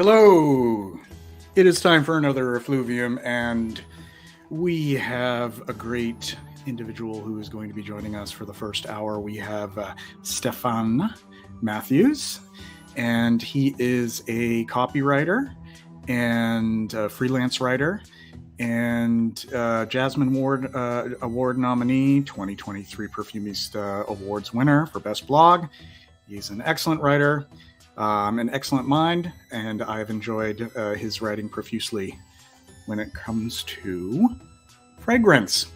Hello! It is time for another Effluvium, and we have a great individual who is going to be joining us for the first hour. We have Stephan Matthews, and he is a copywriter and a freelance writer and Jasmine Award nominee, 2023 Perfumista Awards winner for Best Blog. He's an excellent writer. An excellent mind, and I've enjoyed his writing profusely when it comes to fragrance.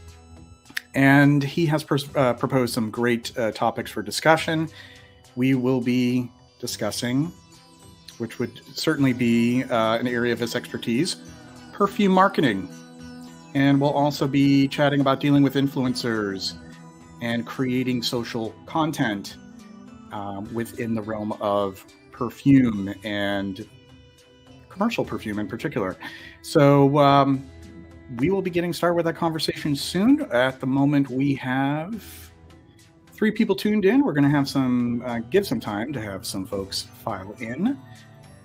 And he has proposed some great topics for discussion. We will be discussing, which would certainly be an area of his expertise, perfume marketing. And we'll also be chatting about dealing with influencers and creating social content within the realm of perfume and commercial perfume in particular. So we will be getting started with that conversation soon. At the moment, we have 3 people tuned in. We're going to have give some time to have some folks file in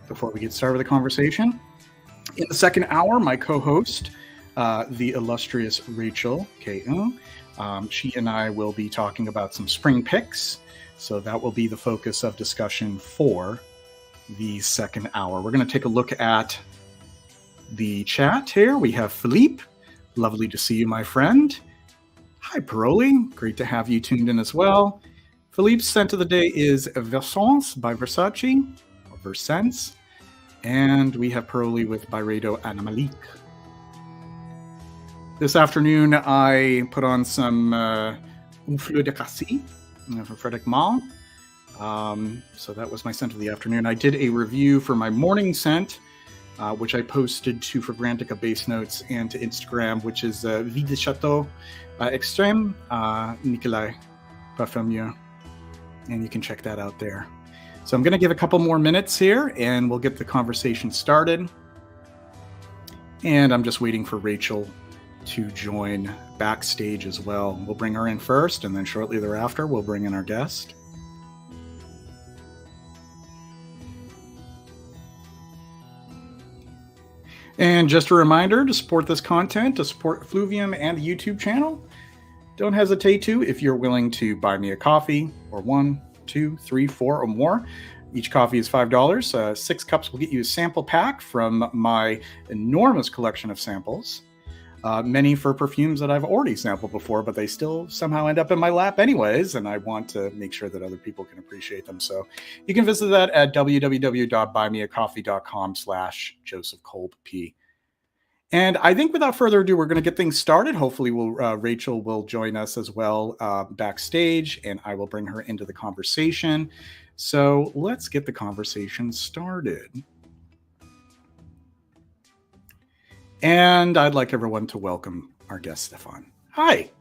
before we get started with the conversation. In the second hour, my co-host, the illustrious Rachel K.U. She and I will be talking about some spring picks. So that will be the focus of discussion for the second hour. We're going to take a look at the chat here. We have Philippe. Lovely to see you, my friend. Hi, Paroli. Great to have you tuned in as well. Philippe's scent of the day is Versance by Versace, or Versance. And we have Paroli with Byredo Animalique. This afternoon, I put on some Un Fleur de Cassis from Frederic Malle. So that was my scent of the afternoon. I did a review for my morning scent, which I posted to Fragrantica Base Notes and to Instagram, which is Vie de Chateau Extrême Nicolas Parfumier. And you can check that out there. So I'm going to give a couple more minutes here, and we'll get the conversation started. And I'm just waiting for Rachel to join backstage as well. We'll bring her in first, and then shortly thereafter, we'll bring in our guest. And just a reminder to support this content, to support Effluvium and the YouTube channel, don't hesitate to, if you're willing to buy me a coffee, or 1, 2, 3, 4, or more. Each coffee is $5. 6 cups will get you a sample pack from my enormous collection of samples. Many for perfumes that I've already sampled before, but they still somehow end up in my lap anyways, and I want to make sure that other people can appreciate them. So you can visit that at www.buymeacoffee.com/Joseph Kolb P. And I think without further ado, we're going to get things started. Hopefully Rachel will join us as well backstage, and I will bring her into the conversation. So let's get the conversation started. And I'd like everyone to welcome our guest, Stephan. Hi.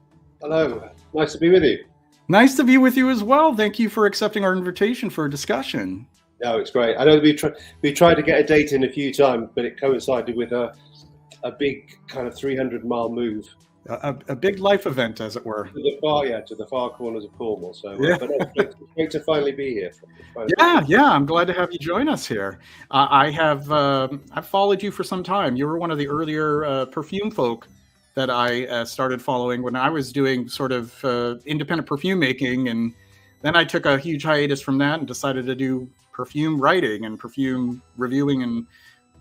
Hello. Nice to be with you. Nice to be with you as well. Thank you for accepting our invitation for a discussion. No, it's great. I know we tried to get a date in a few times, but it coincided with a big kind of 300-mile move. A big life event, as it were. To the far corners of Cornwall. So, yeah. But it's great to finally be here. Yeah. I'm glad to have you join us here. I've followed you for some time. You were one of the earlier perfume folk that I started following when I was doing sort of independent perfume making, and then I took a huge hiatus from that and decided to do perfume writing and perfume reviewing and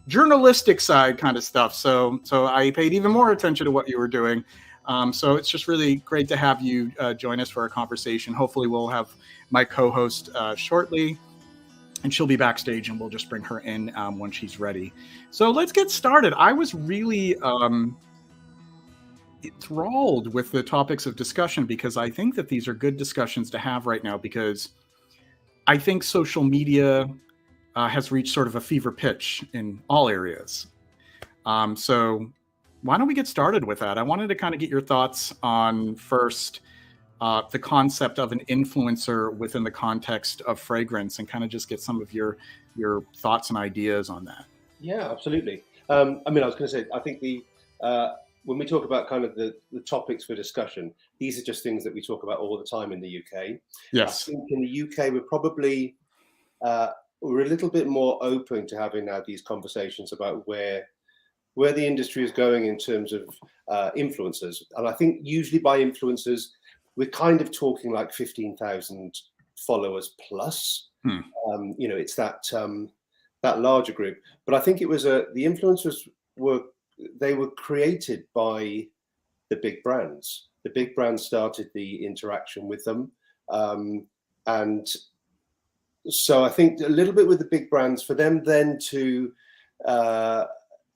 journalistic side kind of stuff. So I paid even more attention to what you were doing. So it's just really great to have you join us for a conversation. Hopefully we'll have my co-host shortly, and she'll be backstage, and we'll just bring her in when she's ready. So let's get started. I was really enthralled with the topics of discussion, because I think that these are good discussions to have right now, because I think social media has reached sort of a fever pitch in all areas. So why don't we get started with that? I wanted to kind of get your thoughts on first the concept of an influencer within the context of fragrance, and kind of just get some of your thoughts and ideas on that. Yeah, absolutely. I was going to say, I think when we talk about kind of the topics for discussion, these are just things that we talk about all the time in the UK. Yes. I think in the UK, we're probably we're a little bit more open to having now these conversations about where the industry is going in terms of influencers. And I think usually by influencers, we're kind of talking like 15,000 followers plus. You know, it's that that larger group. But I think it was the influencers were created by the big brands. The big brands started the interaction with them, and so I think a little bit with the big brands, for them then to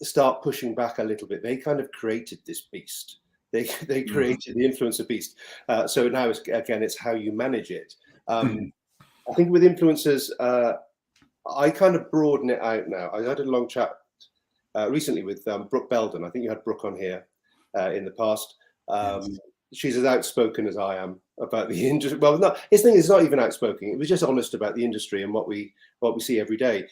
start pushing back a little bit, they kind of created this beast. They created the influencer beast. So now it's how you manage it. I think with influencers, I kind of broaden it out now. I had a long chat recently with Brooke Belden. I think you had Brooke on here in the past. She's as outspoken as I am about the industry. Well, no, his thing is not even outspoken. It was just honest about the industry and what we see every day.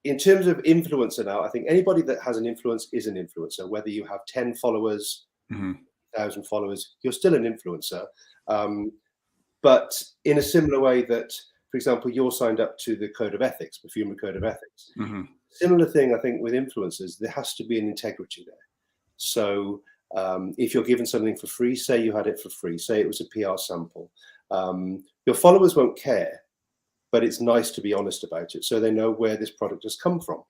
In terms of influencer now, I think anybody that has an influence is an influencer. Whether you have 10 followers, 1,000 followers, you're still an influencer. But in a similar way that, for example, you're signed up to the Code of Ethics, Perfumery Code of Ethics. Similar thing, I think, with influencers, there has to be an integrity there. So if you're given something for free, say you had it for free, say it was a PR sample, your followers won't care, but it's nice to be honest about it so they know where this product has come from.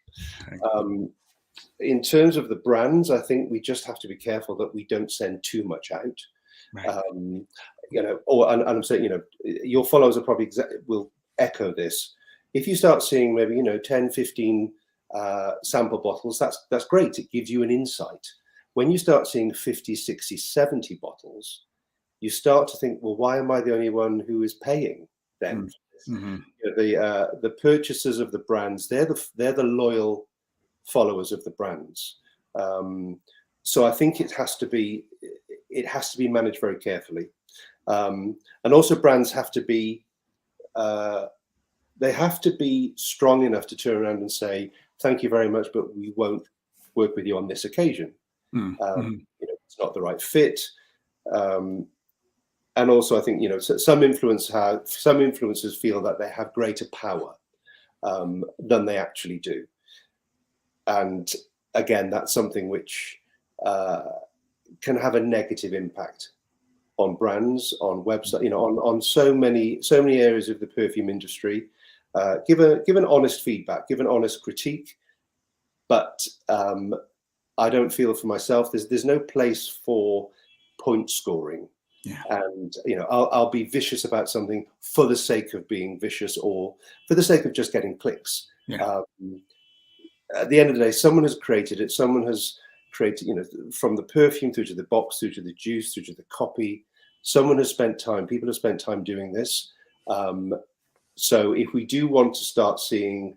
In terms of the brands, I think we just have to be careful that we don't send too much out. You know, and I'm saying, you know, your followers are probably will echo this. If you start seeing maybe, you know, 10, 15 sample bottles, that's great. It gives you an insight. When you start seeing 50, 60, 70 bottles, you start to think, well, why am I the only one who is paying then? You know, the purchasers of the brands, they're the loyal followers of the brands. So I think it has to be managed very carefully. And also brands have to be they have to be strong enough to turn around and say, thank you very much, but we won't work with you on this occasion. You know, it's not the right fit. And also, I think, you know, some influencers feel that they have greater power than they actually do. And again, that's something which can have a negative impact on brands, on website, you know, on so many areas of the perfume industry. Give an honest feedback, give an honest critique, but I don't feel for myself there's no place for point scoring. And you know, I'll be vicious about something for the sake of being vicious or for the sake of just getting clicks. At the end of the day, someone has created it. Someone has created, you know, from the perfume through to the box, through to the juice, through to the copy. Someone has spent time. People have spent time doing this. So if we do want to start seeing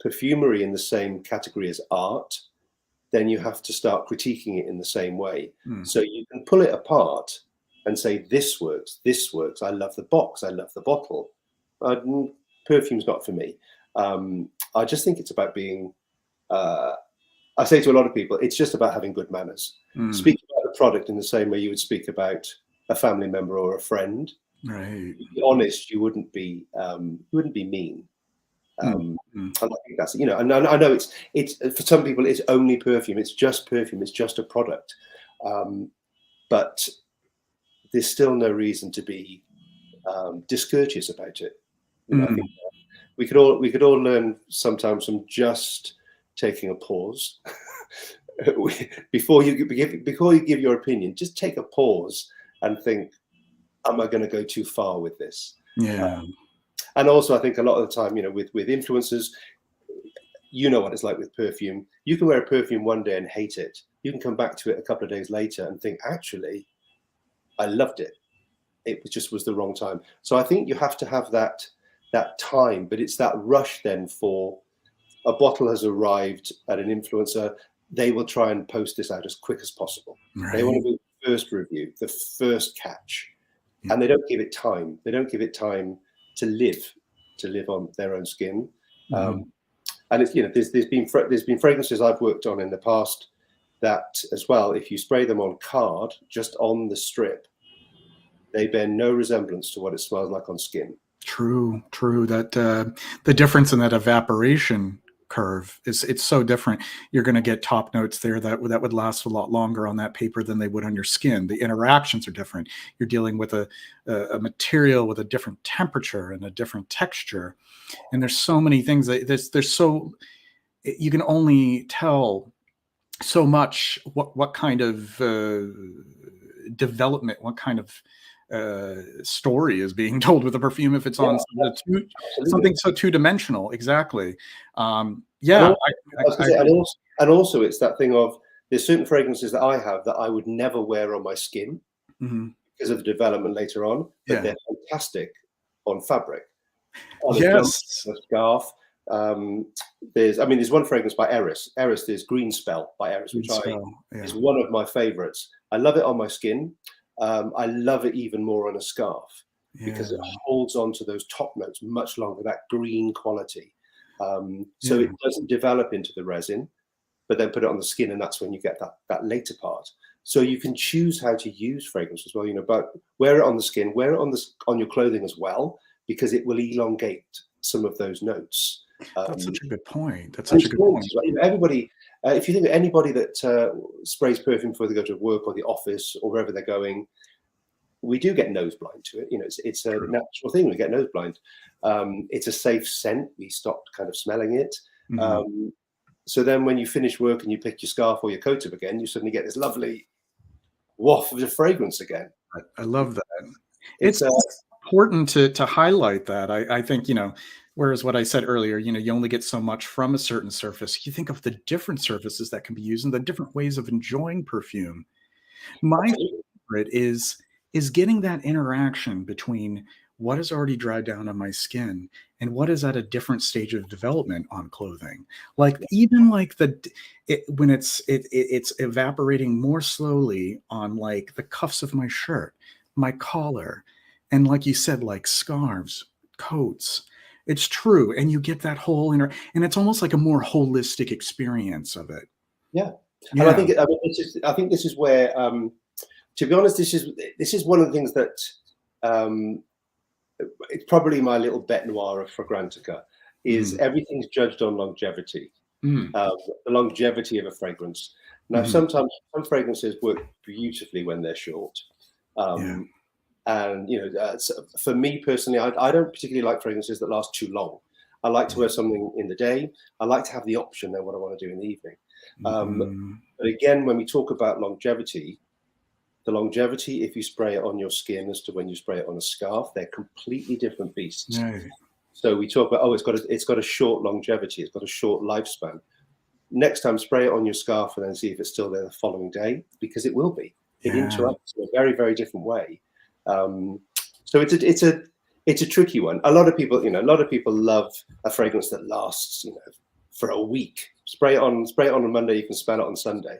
perfumery in the same category as art, then you have to start critiquing it in the same way. So you can pull it apart and say, this works, I love the box, I love the bottle. Perfume's not for me. I just think it's about being, I say to a lot of people, it's just about having good manners. Speak about the product in the same way you would speak about a family member or a friend. To be honest, you wouldn't be mean. And I think that's, you know, and I know it's for some people it's only perfume, it's just perfume, it's just a product. But there's still no reason to be discourteous about it. You know, I think we could all learn sometimes from just taking a pause before you give your opinion. Just take a pause and think, am I going to go too far with this? And also, I think a lot of the time, you know, with influencers, you know what it's like with perfume. You can wear a perfume one day and hate it. You can come back to it a couple of days later and think, actually, I loved it. It just was the wrong time. So I think you have to have that time, but it's that rush then for a bottle has arrived at an influencer. They will try and post this out as quick as possible. They want to do the first review, the first catch, and they don't give it time. They don't give it time to live on their own skin. And it's, you know, there's been fragrances I've worked on in the past that as well, if you spray them on card, just on the strip, they bear no resemblance to what it smells like on skin. True, true. That the difference in that evaporation curve is it's so different. You're going to get top notes there that would last a lot longer on that paper than they would on your skin. The interactions are different. You're dealing with a material with a different temperature and a different texture, and there's so many things that there's so you can only tell so much what kind of development, what kind of story is being told with a perfume if it's Yeah, on absolutely. something so two-dimensional. Exactly. And Yeah, also, I was I gonna say, agree. and also it's that thing of there's certain fragrances that I have that I would never wear on my skin Mhm. because of the development later on, but Yeah. they're fantastic on fabric, on a jumper, Yes. on a scarf. Um, there's one fragrance by Eris. There's Green Spell by Eris, Good which I spell. is Yeah. one of my favorites. I love it on my skin. I love it even more on a scarf because it Yeah. holds on to those top notes much longer, that green quality. So Yeah. it doesn't develop into the resin, but then put it on the skin, and that's when you get that later part. So you can choose how to use fragrance as well, but wear it on the skin, wear it on your clothing as well, because it will elongate some of those notes. That's Um, such a good point. That's and such a it's good normal point. as well. Everybody, if you think of anybody that sprays perfume before they go to work or the office or wherever they're going, we do get nose blind to it. It's a True. natural thing. We get nose blind. It's a safe scent. We stop kind of smelling it. Mhm. Um, so then when you finish work and you pick your scarf or your coat up again, you suddenly get this lovely waft of the fragrance again. I love that. It's It's important to highlight that. I think, whereas what I said earlier, you only get so much from a certain surface. You think of the different surfaces that can be used and the different ways of enjoying perfume. My absolutely, favorite is getting that interaction between what is already dried down on my skin and what is at a different stage of development on clothing. Like even like when it's evaporating more slowly on like the cuffs of my shirt, my collar, and like you said, like scarves, coats. It's true, and you get that whole and it's almost like a more holistic experience of it. yeah. And Yeah. I think this is where, to be honest, this is one of the things that um, it's probably my little bête noire of Fragrantica is Mhm. everything's judged on longevity, Mm. um, the longevity of a fragrance. Now, Mhm. sometimes some fragrances work beautifully when they're short. Yeah. Um, and so for me personally, I don't particularly like fragrances that last too long. I like to Yeah. wear something in the day. I like to have the option of what I want to do in the evening. Um, Mhm. but again, when we talk about longevity, the longevity, if you spray it on your skin as to when you spray it on a scarf, they're completely different beasts. Yeah. So we talk about, oh, it's got a short longevity, it's got a short lifespan. Next time, spray it on your scarf and then see if it's still there the following day, because it will be. It Yeah. interacts in a very, very different way. Um, so it's a tricky one. A lot of people love a fragrance that lasts, for a week. Spray it on a Monday, you can smell it on Sunday.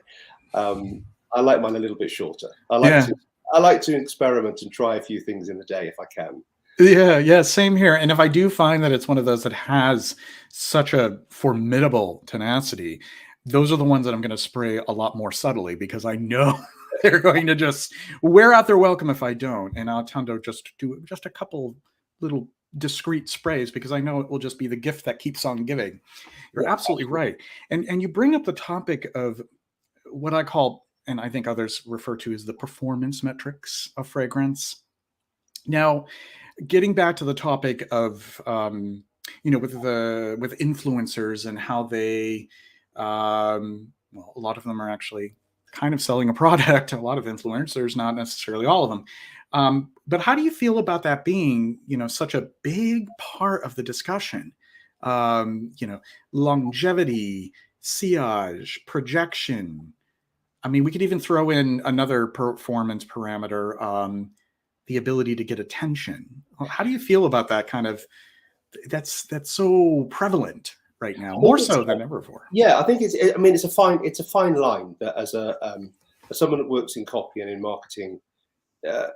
Um, I like mine a little bit shorter. Yeah. I like to experiment and try a few things in the day if I can. Yeah, yeah, same here. And if I do find that it's one of those that has such a formidable tenacity, those are the ones that I'm going to spray a lot more subtly because I know they're going to just wear out their welcome if I don't. And I'll tend to just do just a couple little discreet sprays because I know it will just be the gift that keeps on giving. You're Yeah, absolutely absolutely. right. And you bring up the topic of what I call, and I think others refer to as the performance metrics of fragrance. Now, getting back to the topic of with influencers and how they well, a lot of them are actually kind of selling a product. A lot of influencers, not necessarily all of them. But how do you feel about that being such a big part of the discussion? Longevity, sillage, projection. I mean, we could even throw in another performance parameter, the ability to get attention. How do you feel about that kind of that's so prevalent right now, I think more it's so than ever before? Yeah, I think I mean, it's a fine line that as someone that works in copy and in marketing, uh,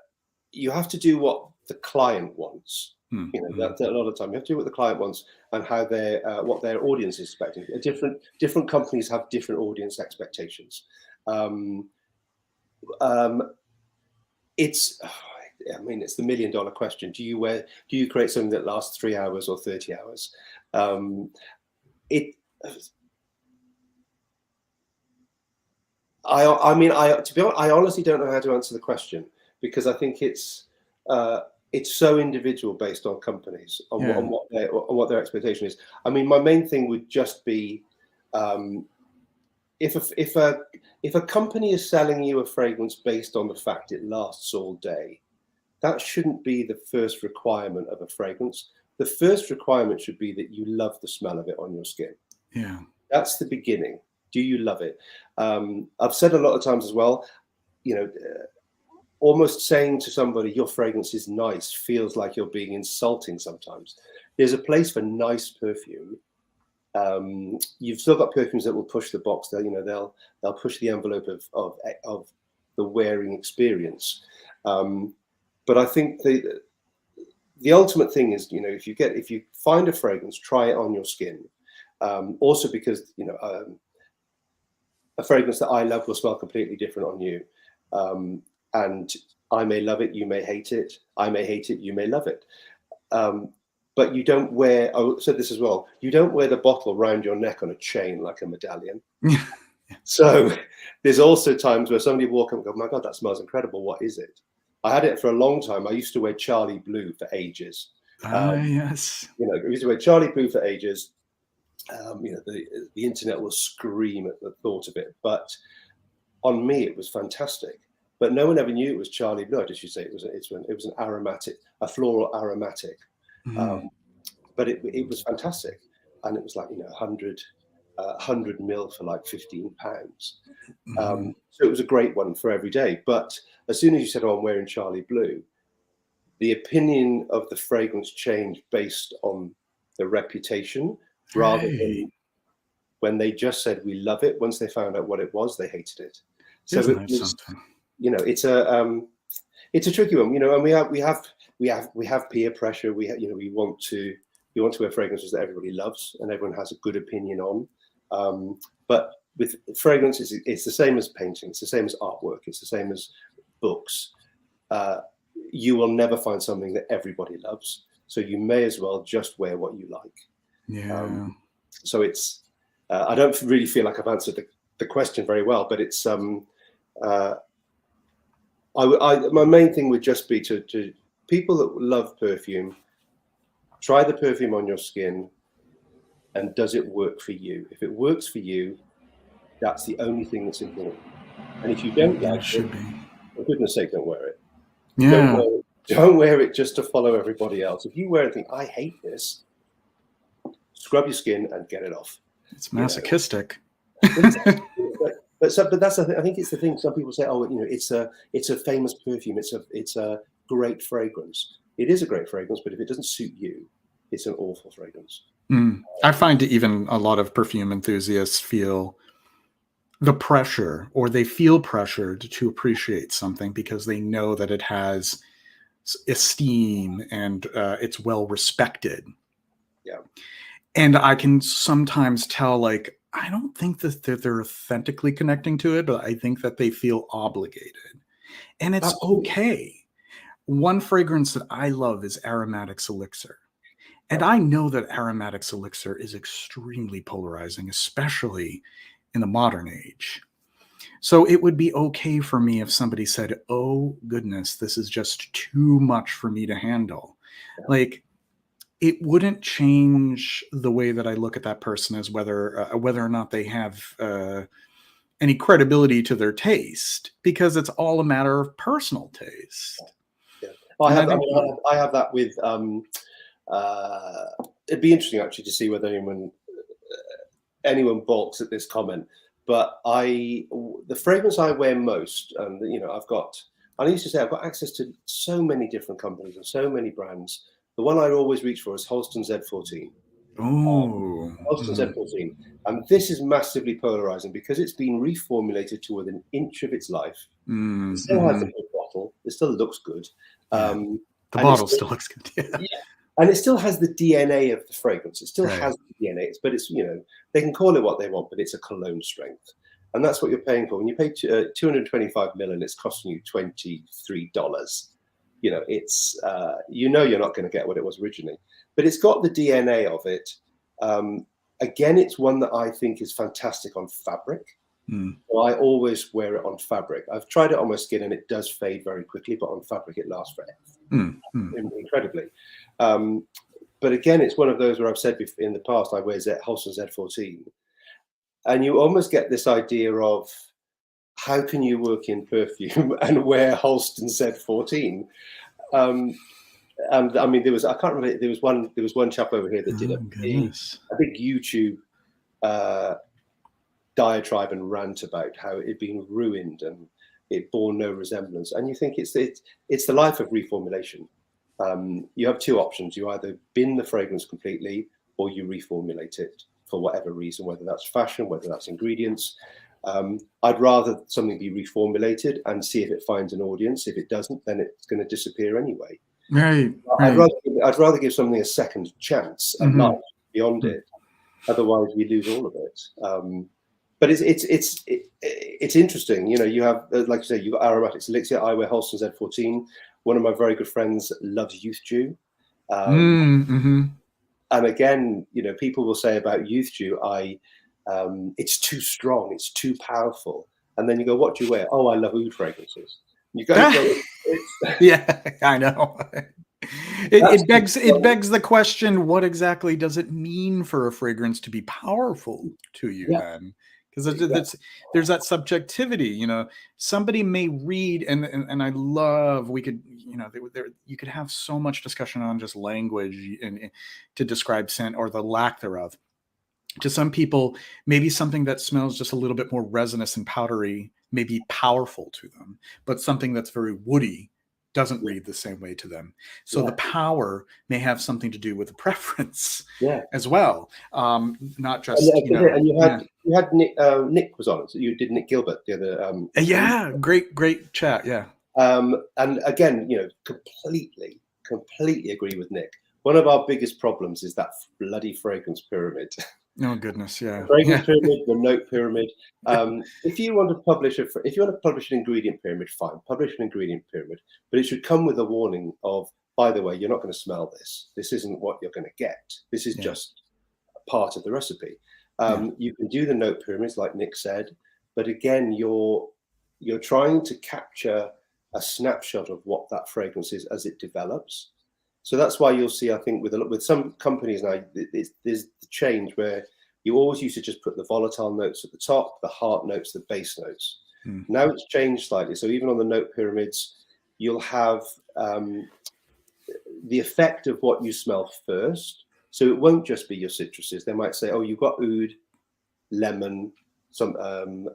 you have to do what the client wants. Mm-hmm. That a lot of the time you have to do what the client wants and how what their audience is expecting. Different companies have different audience expectations. Um, um, it's I mean, it's the $1 million question. Do you create something that lasts 3 hours or 30 hours? I mean, to be honest, I honestly don't know how to answer the question, because I think it's so individual based on companies, on what their expectation is. I mean, my main thing would just be, if a company is selling you a fragrance based on the fact it lasts all day, that shouldn't be the first requirement of a fragrance. The first requirement should be that you love the smell of it on your skin. Yeah, that's the beginning. Do you love it? I've said a lot of times as well, almost saying to somebody your fragrance is nice feels like you're being insulting sometimes. There's a place for nice perfume. You've still got perfumes that will push the box. They'll push the envelope of the wearing experience. But I think the ultimate thing is, if you find a fragrance, try it on your skin. Also because a fragrance that I love will smell completely different on you. And I may love it, you may hate it. I may hate it, you may love it. But you don't wear, I said this as well, you don't wear the bottle around your neck on a chain like a medallion. So there's also times where somebody will walk up and go, my God, that smells incredible. What is it? I had it for a long time. I used to wear Charlie Blue for ages. Yes. I used to wear Charlie Blue for ages. The internet will scream at the thought of it, but on me it was fantastic. But no one ever knew it was Charlie Blue. I just used to say it was an aromatic, a floral aromatic. But it was fantastic, and it was like 100 ml for like £15. So it was a great one for every day. But as soon as you said, "Oh, I'm wearing Charlie Blue," the opinion of the fragrance changed based on the reputation. Rather than when they just said we love it. Once they found out what it was, they hated it. So it's a tricky one, and we have peer pressure. We want to wear fragrances that everybody loves and everyone has a good opinion on. But with fragrance, it's the same as painting. It's the same as artwork. It's the same as books. You will never find something that everybody loves. So you may as well just wear what you like. Yeah. So it's I don't really feel like I've answered the question very well, but it's my main thing would just be to people that love perfume, try the perfume on your skin, and does it work for you? If it works for you, that's the only thing that's important. And if you don't like it, for goodness sake, don't wear it. Yeah. Don't wear it just to follow everybody else. If you wear it and think, I hate this, scrub your skin and get it off. It's masochistic. But that's I think it's the thing. Some people say, oh, it's a famous perfume. It's a great fragrance. It is a great fragrance, but if it doesn't suit you, it's an awful fragrance. I find even a lot of perfume enthusiasts feel the pressure, or they feel pressured to appreciate something because they know that it has esteem and it's well respected. Yeah. And I can sometimes tell, like, I don't think that they're authentically connecting to it, but I think that they feel obligated. And it's okay. One fragrance that I love is Aromatics Elixir. And I know that Aromatics Elixir is extremely polarizing, especially in the modern age. So it would be okay for me if somebody said, oh, goodness, this is just too much for me to handle. Yeah. Like, it wouldn't change the way that I look at that person as whether or not they have any credibility to their taste, because it's all a matter of personal taste. Yeah. Well, I have that with. It'd be interesting actually to see whether anyone balks at this comment. But the fragrance I wear most, I used to say I've got access to so many different companies and so many brands. The one I always reach for is Halston Z14. Oh. Halston Z14. And this is massively polarizing because it's been reformulated to within an inch of its life. It still has a good bottle. It still looks good. The bottle still looks good. Yeah. And it still has the DNA of the fragrance. It still has the DNA. But it's, they can call it what they want, but it's a cologne strength. And that's what you're paying for. When you pay 225 mil and it's costing you $23, it's you're not going to get what it was originally, but it's got the DNA of it. Again, it's one that I think is fantastic on fabric. So I always wear it on fabric. I've tried it on my skin and it does fade very quickly, but on fabric it lasts forever, incredibly. But again, it's one of those where I've said in the past I wear Halston Z14, and you almost get this idea of how can you work in perfume and wear Halston Z14. And I mean, I can't remember. There was one chap over here that did a big YouTube diatribe and rant about how it had been ruined and it bore no resemblance. And you think it's the life of reformulation. You have two options: you either bin the fragrance completely, or you reformulate it for whatever reason, whether that's fashion, whether that's ingredients. I'd rather something be reformulated and see if it finds an audience. If it doesn't, then it's going to disappear anyway. Right. I'd rather give something a second chance and life beyond it. Otherwise, we lose all of it. But it's interesting. You have, like you say, you've got aromatics elixir. I wear Halston Z14. One of my very good friends loves Youth Dew. And again, people will say about Youth Dew, it's too strong, it's too powerful. And then you go, what do you wear? Oh, I love oud fragrances. You go, yeah, I know. It begs the question: what exactly does it mean for a fragrance to be powerful to you? Then, because there's that subjectivity. Somebody may read, and I love, we could, you could have so much discussion on just language and to describe scent or the lack thereof. To some people, maybe something that smells just a little bit more resinous and powdery may be powerful to them, but something that's very woody doesn't read the same way to them. So the power may have something to do with the preference as well. Not just, and you had Nick was on it. So you did Nick Gilbert the other. Great chat. Yeah. And again, completely agree with Nick. One of our biggest problems is that bloody fragrance pyramid. Oh goodness, yeah. Fragrance pyramid, the note pyramid. If you want to publish an ingredient pyramid, fine, publish an ingredient pyramid, but it should come with a warning of, by the way, you're not going to smell this. This isn't what you're going to get. This is just part of the recipe. You can do the note pyramids, like Nick said, but again, you're trying to capture a snapshot of what that fragrance is as it develops. So that's why you'll see, I think, with some companies now, there's the change where you always used to just put the volatile notes at the top, the heart notes, the base notes. Now it's changed slightly. So even on the note pyramids, you'll have the effect of what you smell first. So it won't just be your citruses. They might say, oh, you've got oud, lemon, some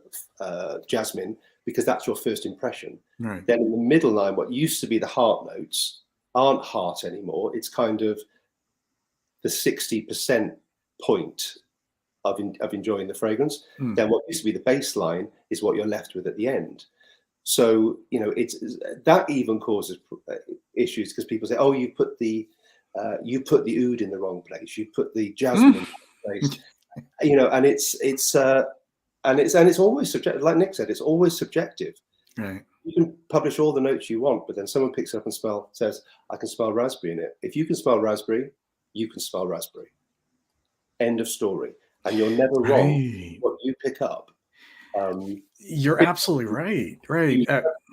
jasmine, because that's your first impression. Right. Then in the middle line, what used to be the heart notes aren't heart anymore. It's kind of the 60% point of enjoying the fragrance. Then what used to be the baseline is what you're left with at the end. So it's that even causes issues, because people say, "Oh, you put the oud in the wrong place. You put the jasmine in the wrong place." And it's always subjective. Like Nick said, it's always subjective. Right. You can publish all the notes you want, but then someone picks up and says, I can smell raspberry in it. If you can smell raspberry, you can smell raspberry. End of story. And you're never wrong what you pick up. You're absolutely right. Right.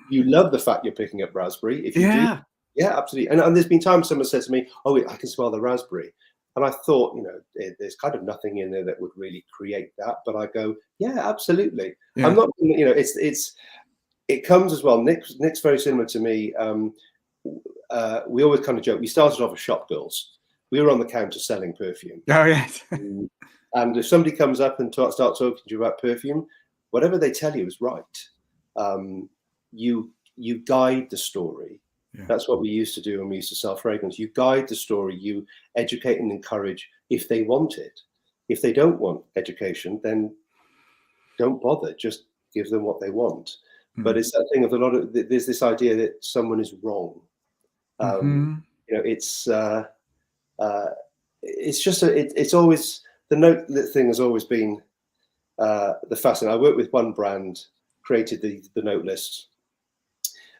You love the fact you're picking up raspberry. If you do, yeah, absolutely. And there's been times someone says to me, oh, I can smell the raspberry. And I thought, there's kind of nothing in there that would really create that. But I go, yeah, absolutely. Yeah. I'm not, it comes as well. Nick's very similar to me. We always kind of joke. We started off as shop girls. We were on the counter selling perfume. Oh, yes. And if somebody comes up and starts talking to you about perfume, whatever they tell you is right. You guide the story. Yeah. That's what we used to do when we used to sell fragrance. You guide the story. You educate and encourage if they want it. If they don't want education, then don't bother. Just give them what they want. But it's that thing of there's this idea that someone is wrong. It's just it's always, the note thing has always been the fascinating. I worked with one brand, created the note list,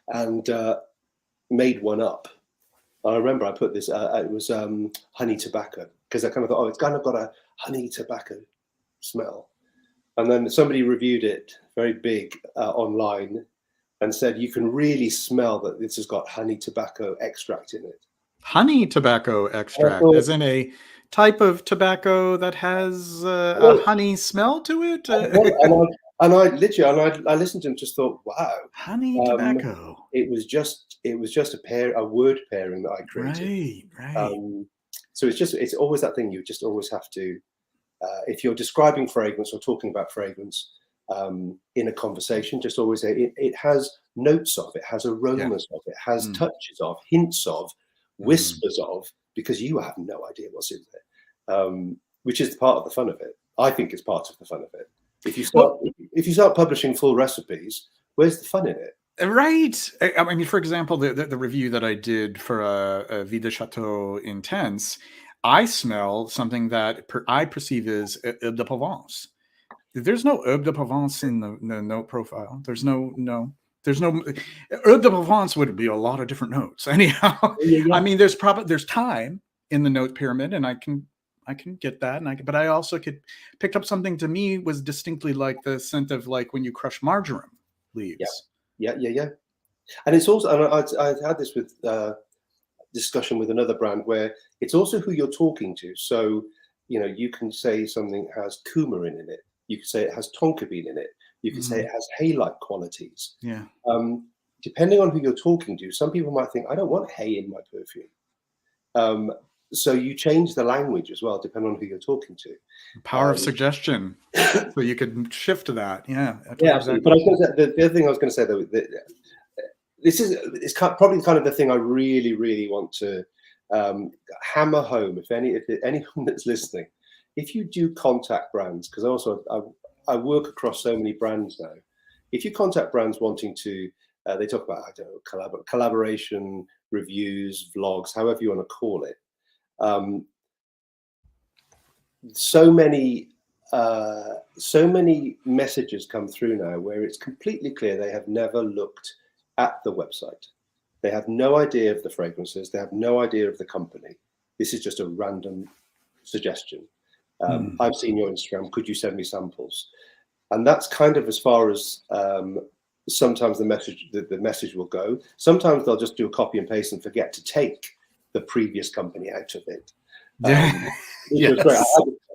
and made one up. I remember I put this, it was honey tobacco, because I kind of thought, oh, it's kind of got a honey tobacco smell. And then somebody reviewed it very big online and said, you can really smell that this has got honey tobacco extract in it. Honey tobacco extract, as in a type of tobacco that has a honey smell to it? And I literally, I listened to him and just thought, wow. Honey tobacco. It was just a word pairing that I created. Right. So it's always that thing. You just always have to, if you're describing fragrance or talking about fragrance in a conversation, just always say it has notes of, it has aromas of, it has touches of, hints of, whispers of, because you have no idea what's in there, which is part of the fun of it. I think it's part of the fun of it. If you start publishing full recipes, where's the fun in it? Right. I mean, for example, the review that I did for a Vie de Chateau Intense, I smell something that I perceive as Herbe de Provence. There's no Herbe de Provence in the note profile. There's no Herbe de Provence would be a lot of different notes. Anyhow, I mean, there's thyme in the note pyramid, and I can get that, but I also picked up something to me was distinctly like the scent of like when you crush marjoram leaves. Yeah. And it's also, and I had this with discussion with another brand where it's also who you're talking to. So, you can say something has coumarin in it. You could say it has tonka bean in it. You could say it has hay-like qualities. Yeah. Depending on who you're talking to, some people might think, I don't want hay in my perfume. So you change the language as well, depending on who you're talking to. Power of suggestion. So you could shift to that. Yeah. Yeah, exactly. But I was going to say, the other thing I was going to say, though, it's probably kind of the thing I really, really want to hammer home. If anyone that's listening, if you do contact brands, because I work across so many brands now. If you contact brands wanting to, they talk about, I don't know, collaboration, reviews, vlogs, however you want to call it. So many messages come through now where it's completely clear they have never looked at the website. They have no idea of the fragrances. They have no idea of the company. This is just a random suggestion. I've seen your Instagram. Could you send me samples? And that's kind of as far as sometimes the message will go. Sometimes they'll just do a copy and paste and forget to take the previous company out of it. Which was great.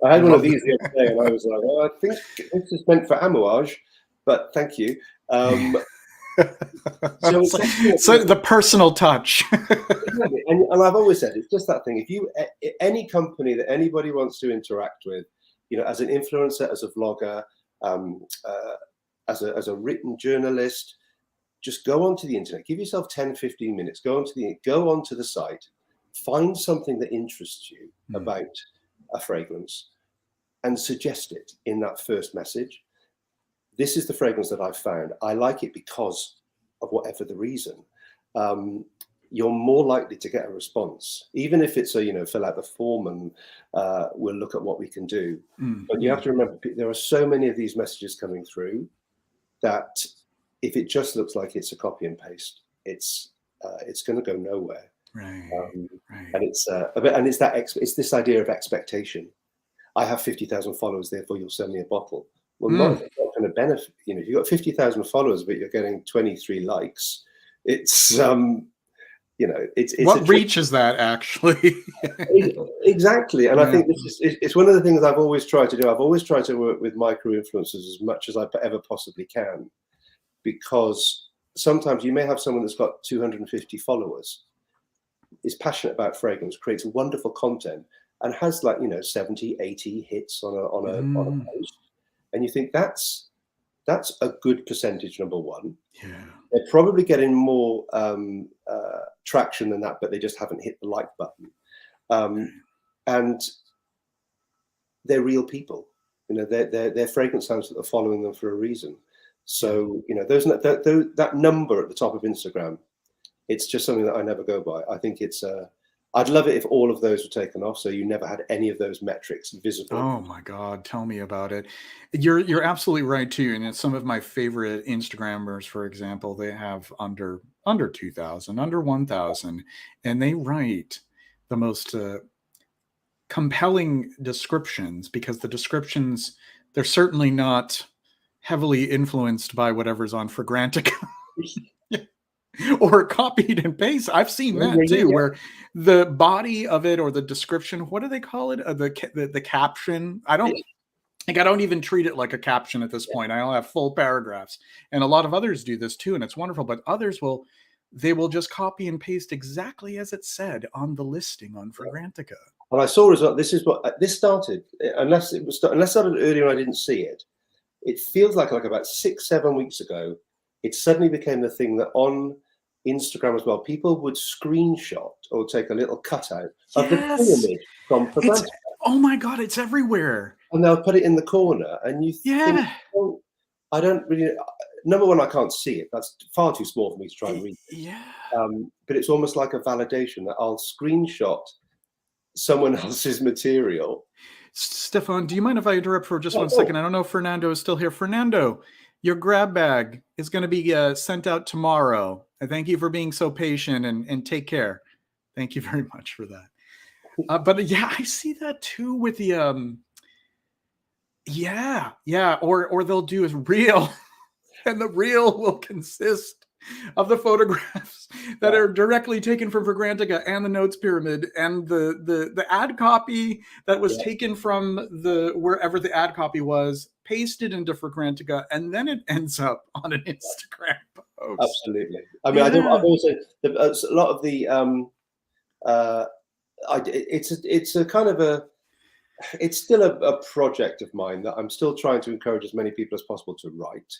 I had one of these the other day, and I was like, "Well, I think this is meant for amouage, but thank you." So the personal touch. and I've always said it's just that thing. If any company that anybody wants to interact with, as an influencer, as a vlogger, as a written journalist, just go onto the internet. Give yourself 10, 15 minutes. Go onto the site. Find something that interests you about a fragrance and suggest it in that first message. This is the fragrance that I've found. I like it because of whatever the reason. You're more likely to get a response, even if it's fill out the form and we'll look at what we can do. But you have to remember, there are so many of these messages coming through that if it just looks like it's a copy and paste, it's going to go nowhere. Right. And it's this idea of expectation. I have 50,000 followers, therefore you'll send me a bottle. Well, not going to benefit. If you've got 50,000 followers, but you're getting 23 likes, it's it's what reach is that actually? Exactly. And I think it's one of the things I've always tried to do. I've always tried to work with micro influencers as much as I ever possibly can, because sometimes you may have someone that's got 250 followers, is passionate about fragrance, creates wonderful content, and has 70, 80 hits on a post. And you think that's a good percentage, number one. Yeah. They're probably getting more traction than that, but they just haven't hit the like button. And they're real people. They're fragrance houses that are following them for a reason. So that number at the top of Instagram, it's just something that I never go by. I think I'd love it if all of those were taken off, so you never had any of those metrics visible. Oh my God, tell me about it. You're absolutely right too. And it's some of my favorite Instagrammers, for example, they have under under 2,000, under 1,000, and they write the most compelling descriptions, because the descriptions, they're certainly not heavily influenced by whatever's on Fragrantica or copied and paste. I've seen that too, where the body of it, or the description, what do they call it? The caption. I don't even treat it like a caption at this point. I'll have full paragraphs, and a lot of others do this too, and it's wonderful. But others will just copy and paste exactly as it said on the listing on Fragrantica. And I saw as well, this started, unless it started earlier and I didn't see it. It feels like about 6-7 weeks ago, it suddenly became the thing that on Instagram as well, people would screenshot or take a little cutout of the image from Fragrantica. Oh my God, it's everywhere. And they'll put it in the corner, and you think, oh, I don't really. Number one, I can't see it. That's far too small for me to try and read it. Yeah. But it's almost like a validation that I'll screenshot someone else's material. Stephan, do you mind if I interrupt for just 1 second? I don't know if Fernando is still here. Fernando, your grab bag is going to be sent out tomorrow. I thank you for being so patient, and take care. Thank you very much for that. But yeah, I see that too with the or they'll do a reel, and the reel will consist of the photographs that are directly taken from Fragrantica and the notes pyramid, and the ad copy that was taken from wherever the ad copy was, pasted into Fragrantica, and then it ends up on an Instagram post. Absolutely. I mean, I've also a lot of the it's a kind of it's still a project of mine that I'm still trying to encourage as many people as possible to write.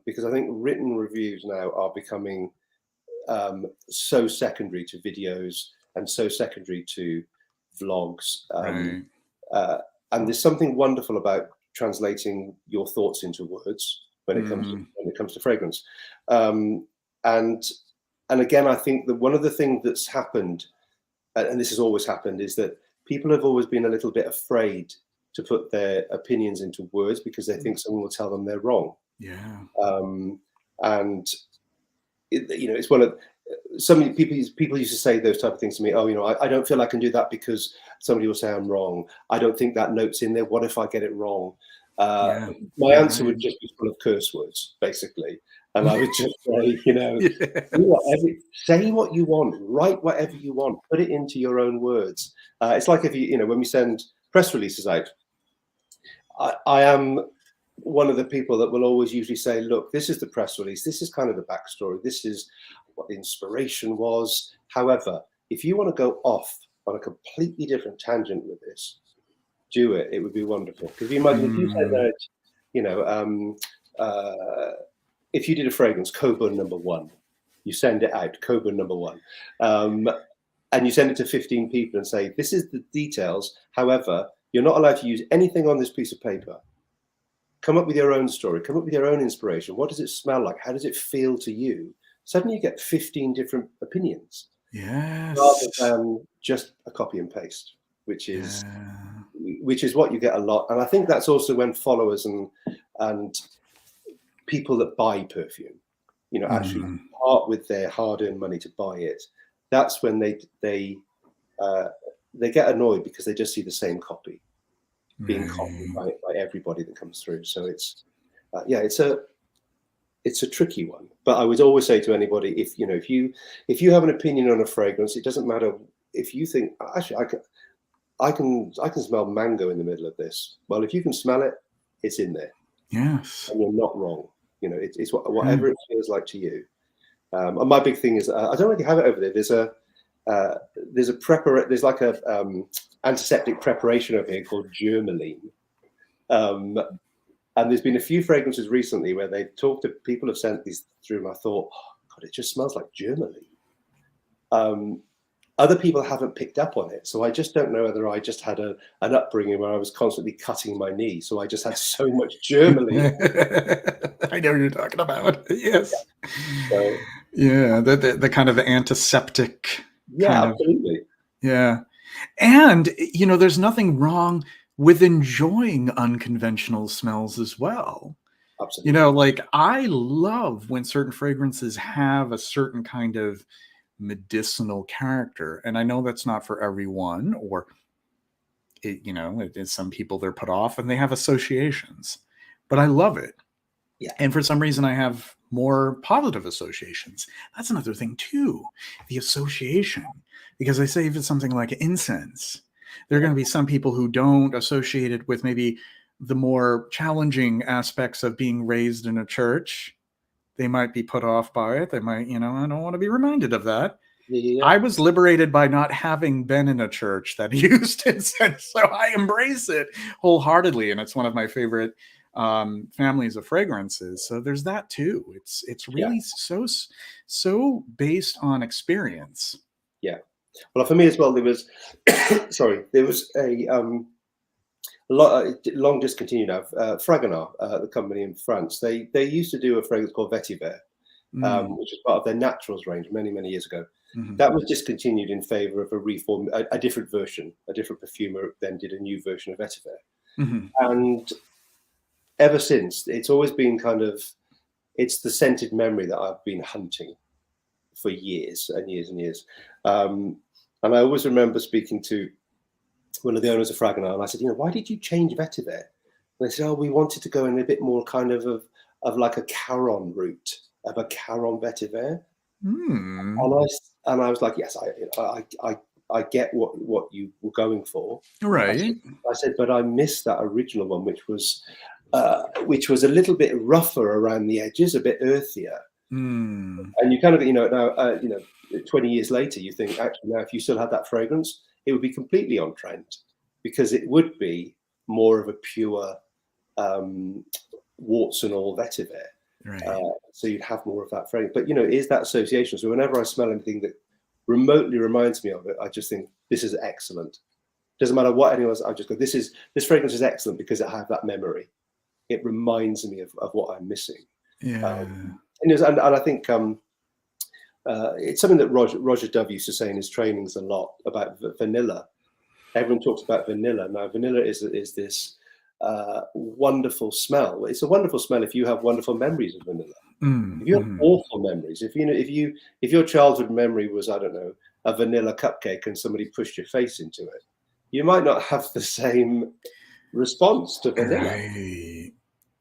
Because I think written reviews now are becoming so secondary to videos and so secondary to vlogs. Right. And there's something wonderful about translating your thoughts into words when it comes to fragrance. And again, I think that one of the things that's happened, and this has always happened, is that people have always been a little bit afraid to put their opinions into words because they think someone will tell them they're wrong. Yeah. And it's one of some people used to say those type of things to me. Oh, I don't feel I can do that because somebody will say I'm wrong. I don't think that note's in there. What if I get it wrong? My answer would just be full of curse words, basically. And I would just say, say what you want, write whatever you want, put it into your own words. It's like if when we send press releases out, I am one of the people that will always usually say, look, this is the press release. This is kind of the backstory. This is what the inspiration was. However, if you want to go off on a completely different tangent with this, do it. It would be wonderful. Because you imagine if you said that, if you did a fragrance, Coburn #1, you send it out, Coburn #1, and you send it to 15 people and say, this is the details. However, you're not allowed to use anything on this piece of paper. Come up with your own story. Come up with your own inspiration. What does it smell like? How does it feel to you? Suddenly you get 15 different opinions. Yes. Rather than just a copy and paste, which is what you get a lot. And I think that's also when followers and people that buy perfume, actually part with their hard-earned money to buy it. That's when they get annoyed because they just see the same copy being copied by everybody that comes through. So it's a tricky one. But I would always say to anybody, if you have an opinion on a fragrance, it doesn't matter if you think actually I can smell mango in the middle of this. Well, if you can smell it, it's in there. Yes, and you're not wrong. It's whatever it feels like to you. And my big thing is I don't really have it over there. There's like a antiseptic preparation over here called Germaline. And there's been a few fragrances recently where people have sent these through, and I thought, oh God, it just smells like Germaline. Other people haven't picked up on it, so I just don't know whether I just had an upbringing where I was constantly cutting my knee, so I just had so much Germaline. I know what you're talking about. Yes. The kind of antiseptic. Yeah, absolutely. And there's nothing wrong with enjoying unconventional smells as well. Absolutely. Like I love when certain fragrances have a certain kind of medicinal character. And I know that's not for everyone, or some people, they're put off and they have associations, but I love it. Yeah. And for some reason I have more positive associations. That's another thing too, the association, because I say if it's something like incense, there are going to be some people who don't associate it with maybe the more challenging aspects of being raised in a church. They might be put off by it. They might, I don't want to be reminded of that. Yeah. I was liberated by not having been in a church that used incense, so I embrace it wholeheartedly, and it's one of my favorite families of fragrances. So there's that too. It's really so based on experience. Yeah. Well, for me as well, there was there was a long discontinued now. Fragonard, the company in France, they used to do a fragrance called Vetiver, which was part of their Naturals range many years ago. Mm-hmm. That was discontinued in favor of a reform, a different version. A different perfumer then did a new version of Vetiver. Mm-hmm. And ever since, it's always been it's the scented memory that I've been hunting for years and years and years. And I always remember speaking to one of the owners of Fragonard, and I said, why did you change Vetiver? And they said, we wanted to go in a bit more kind of like a Caron route, of a Caron Vetiver. And I was like, yes, I get what you were going for. Right. I said, but I missed that original one, which was a little bit rougher around the edges, a bit earthier. And you kind of, now, 20 years later, you think, actually, now, if you still had that fragrance, it would be completely on trend, because it would be more of a pure warts and all vetiver. Right. So you'd have more of that fragrance. But, it is that association. So whenever I smell anything that remotely reminds me of it, I just think, this is excellent. Doesn't matter what anyone else, I just go, this fragrance is excellent because I have that memory. It reminds me of what I'm missing. Yeah. And I think it's something that Roger Dove used to say in his trainings a lot about vanilla. Everyone talks about vanilla. Now, vanilla is this wonderful smell. It's a wonderful smell if you have wonderful memories of vanilla. If you have awful memories, if your childhood memory was, I don't know, a vanilla cupcake and somebody pushed your face into it, you might not have the same response to vanilla. Right.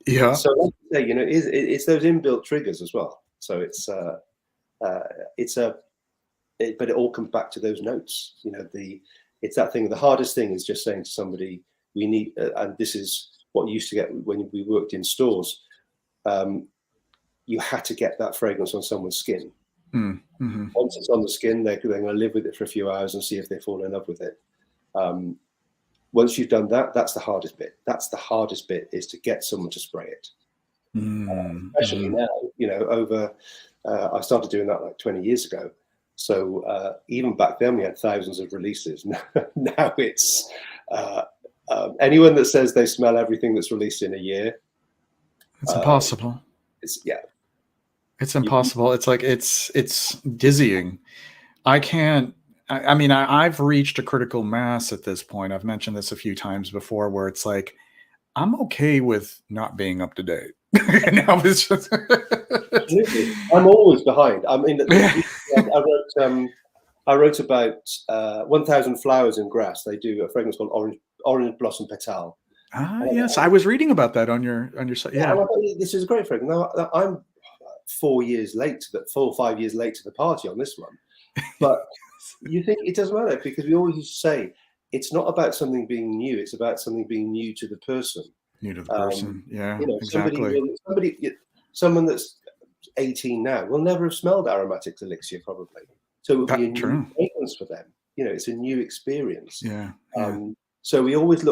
Yeah. So, like I say, it's those inbuilt triggers as well. So but it all comes back to those notes. It's that thing. The hardest thing is just saying to somebody, we need, and this is what you used to get when we worked in stores. You had to get that fragrance on someone's skin. Mm-hmm. Once it's on the skin, they're going to live with it for a few hours and see if they fall in love with it. Once you've done that, that's the hardest bit. That's the hardest bit, is to get someone to spray it. Especially now, I started doing that like 20 years ago. So even back then we had thousands of releases. Now it's anyone that says they smell everything that's released in a year. It's impossible. It's impossible. It's like, it's dizzying. I've reached a critical mass at this point. I've mentioned this a few times before, where it's like, I'm okay with not being up to date. Now it's just I'm always behind. I mean, I wrote about 1,000 Flowers in Grass. They do a fragrance called Orange Blossom Pétale. Yes, I was reading about that on your site. Yeah, this is a great fragrance. Now I'm 4 years late, 4 or 5 years late to the party on this one, but you think it doesn't matter, because we always used to say it's not about something being new; it's about something being new to the person. New to the person, yeah, exactly. Someone that's 18 now will never have smelled Aromatics Elixir, probably. So it will be a new fragrance for them. It's a new experience. Yeah. So we're always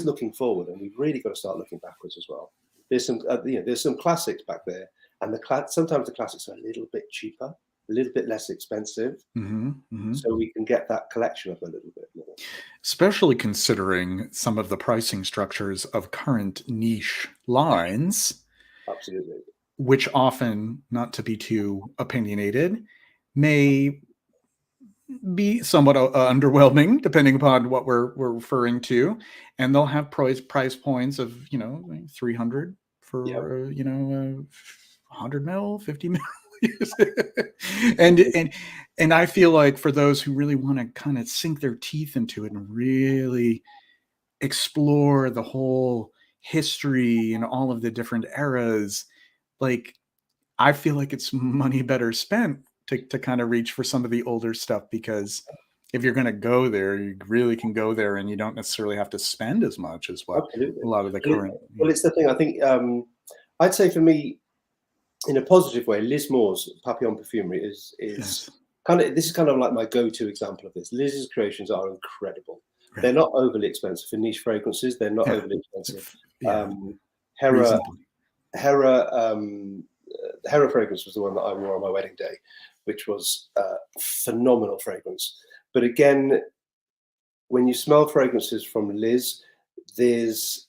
looking forward, and we've really got to start looking backwards as well. There's some classics back there, and sometimes the classics are a little bit cheaper, a little bit less expensive, so we can get that collection up a little bit more. Especially considering some of the pricing structures of current niche lines. Absolutely. Which often, not to be too opinionated, may be somewhat underwhelming, depending upon what we're referring to. And they'll have price points of, $300, for 100 mil, 50 mil. and I feel like for those who really want to kind of sink their teeth into it and really explore the whole history and all of the different eras, like I feel like it's money better spent to kind of reach for some of the older stuff, because if you're going to go there, you really can go there and you don't necessarily have to spend as much as what Absolutely. a lot of the current. Well, it's the thing. I think I'd say for me, in a positive way, Liz Moore's Papillon Perfumery is Yes. this is kind of like my go-to example of this. Liz's creations are incredible. Right. They're not overly expensive for niche fragrances. They're not overly expensive. Yeah. Hera fragrance was the one that I wore on my wedding day, which was a phenomenal fragrance. But again, when you smell fragrances from Liz, there's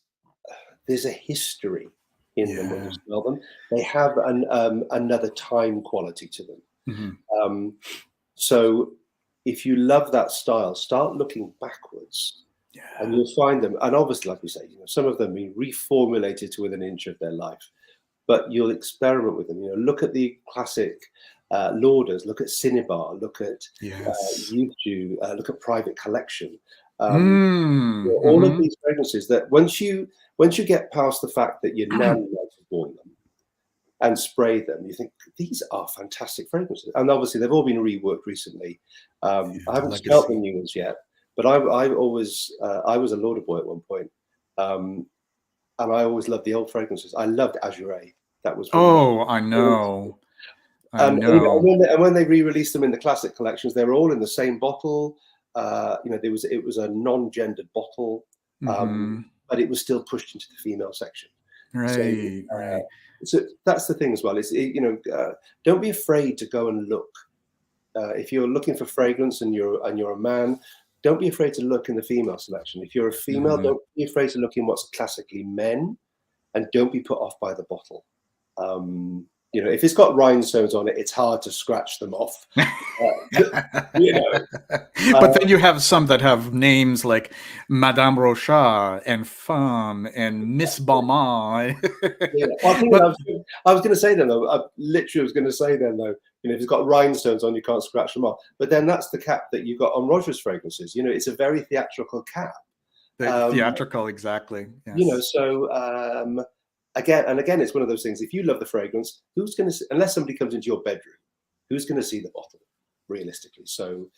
a history in them when you smell them. They have another time quality to them. Mm-hmm. So if you love that style, start looking backwards, and you'll find them. And obviously, like we say, some of them be reformulated to within an inch of their life, but you'll experiment with them. Look at the classic Lauders, look at Cinnabar, look at Youth Dew, look at Private Collection. All of these fragrances that once you get past the fact that your nan might have worn them and spray them, you think these are fantastic fragrances. And obviously they've all been reworked recently. I haven't smelled the new ones yet, but I was a Lauder boy at one point, and I always loved the old fragrances. I loved Azure. That was I know. And when they re-released them in the classic collections, they were all in the same bottle. It was a non-gendered bottle, but it was still pushed into the female section. Right. So that's the thing as well. Don't be afraid to go and look. If you're looking for fragrance and you're a man, don't be afraid to look in the female selection. If you're a female, don't be afraid to look in what's classically men, and don't be put off by the bottle. If it's got rhinestones on it, it's hard to scratch them off. But then you have some that have names like Madame Rochat and Femme and Miss Balmain. I was going to say then, though, if it's got rhinestones on, you can't scratch them off. But then that's the cap that you got on Roger's fragrances. It's a very theatrical cap. Theatrical, exactly. Yes. Again, it's one of those things. If you love the fragrance, who's going to, unless somebody comes into your bedroom, who's going to see the bottle, realistically? So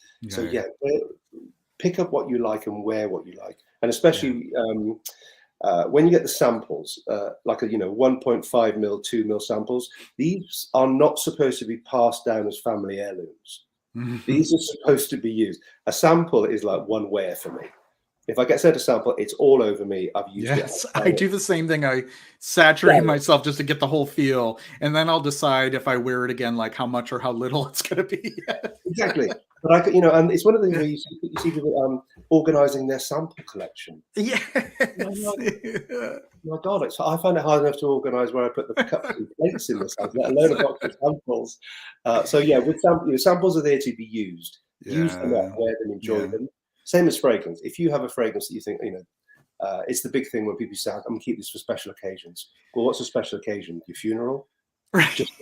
pick up what you like and wear what you like, and especially when you get the samples, like 1.5 mil, 2 mil samples. These are not supposed to be passed down as family heirlooms. These are supposed to be used. A sample is like one wear for me. If I get sent a sample, it's all over me. I've used it. Yes, I do the same thing. I saturate myself just to get the whole feel, and then I'll decide if I wear it again, like how much or how little it's going to be. Exactly. But and it's one of the things where you see people organizing their sample collection. Yeah. My God, I find it hard enough to organize where I put the cups and plates in this house, let alone a box of samples. With samples are there to be used. Use them up, wear them, enjoy them. Same as fragrance. If you have a fragrance that you think, it's the big thing when people say, I'm going to keep this for special occasions. Well, what's a special occasion? Your funeral? Right. Just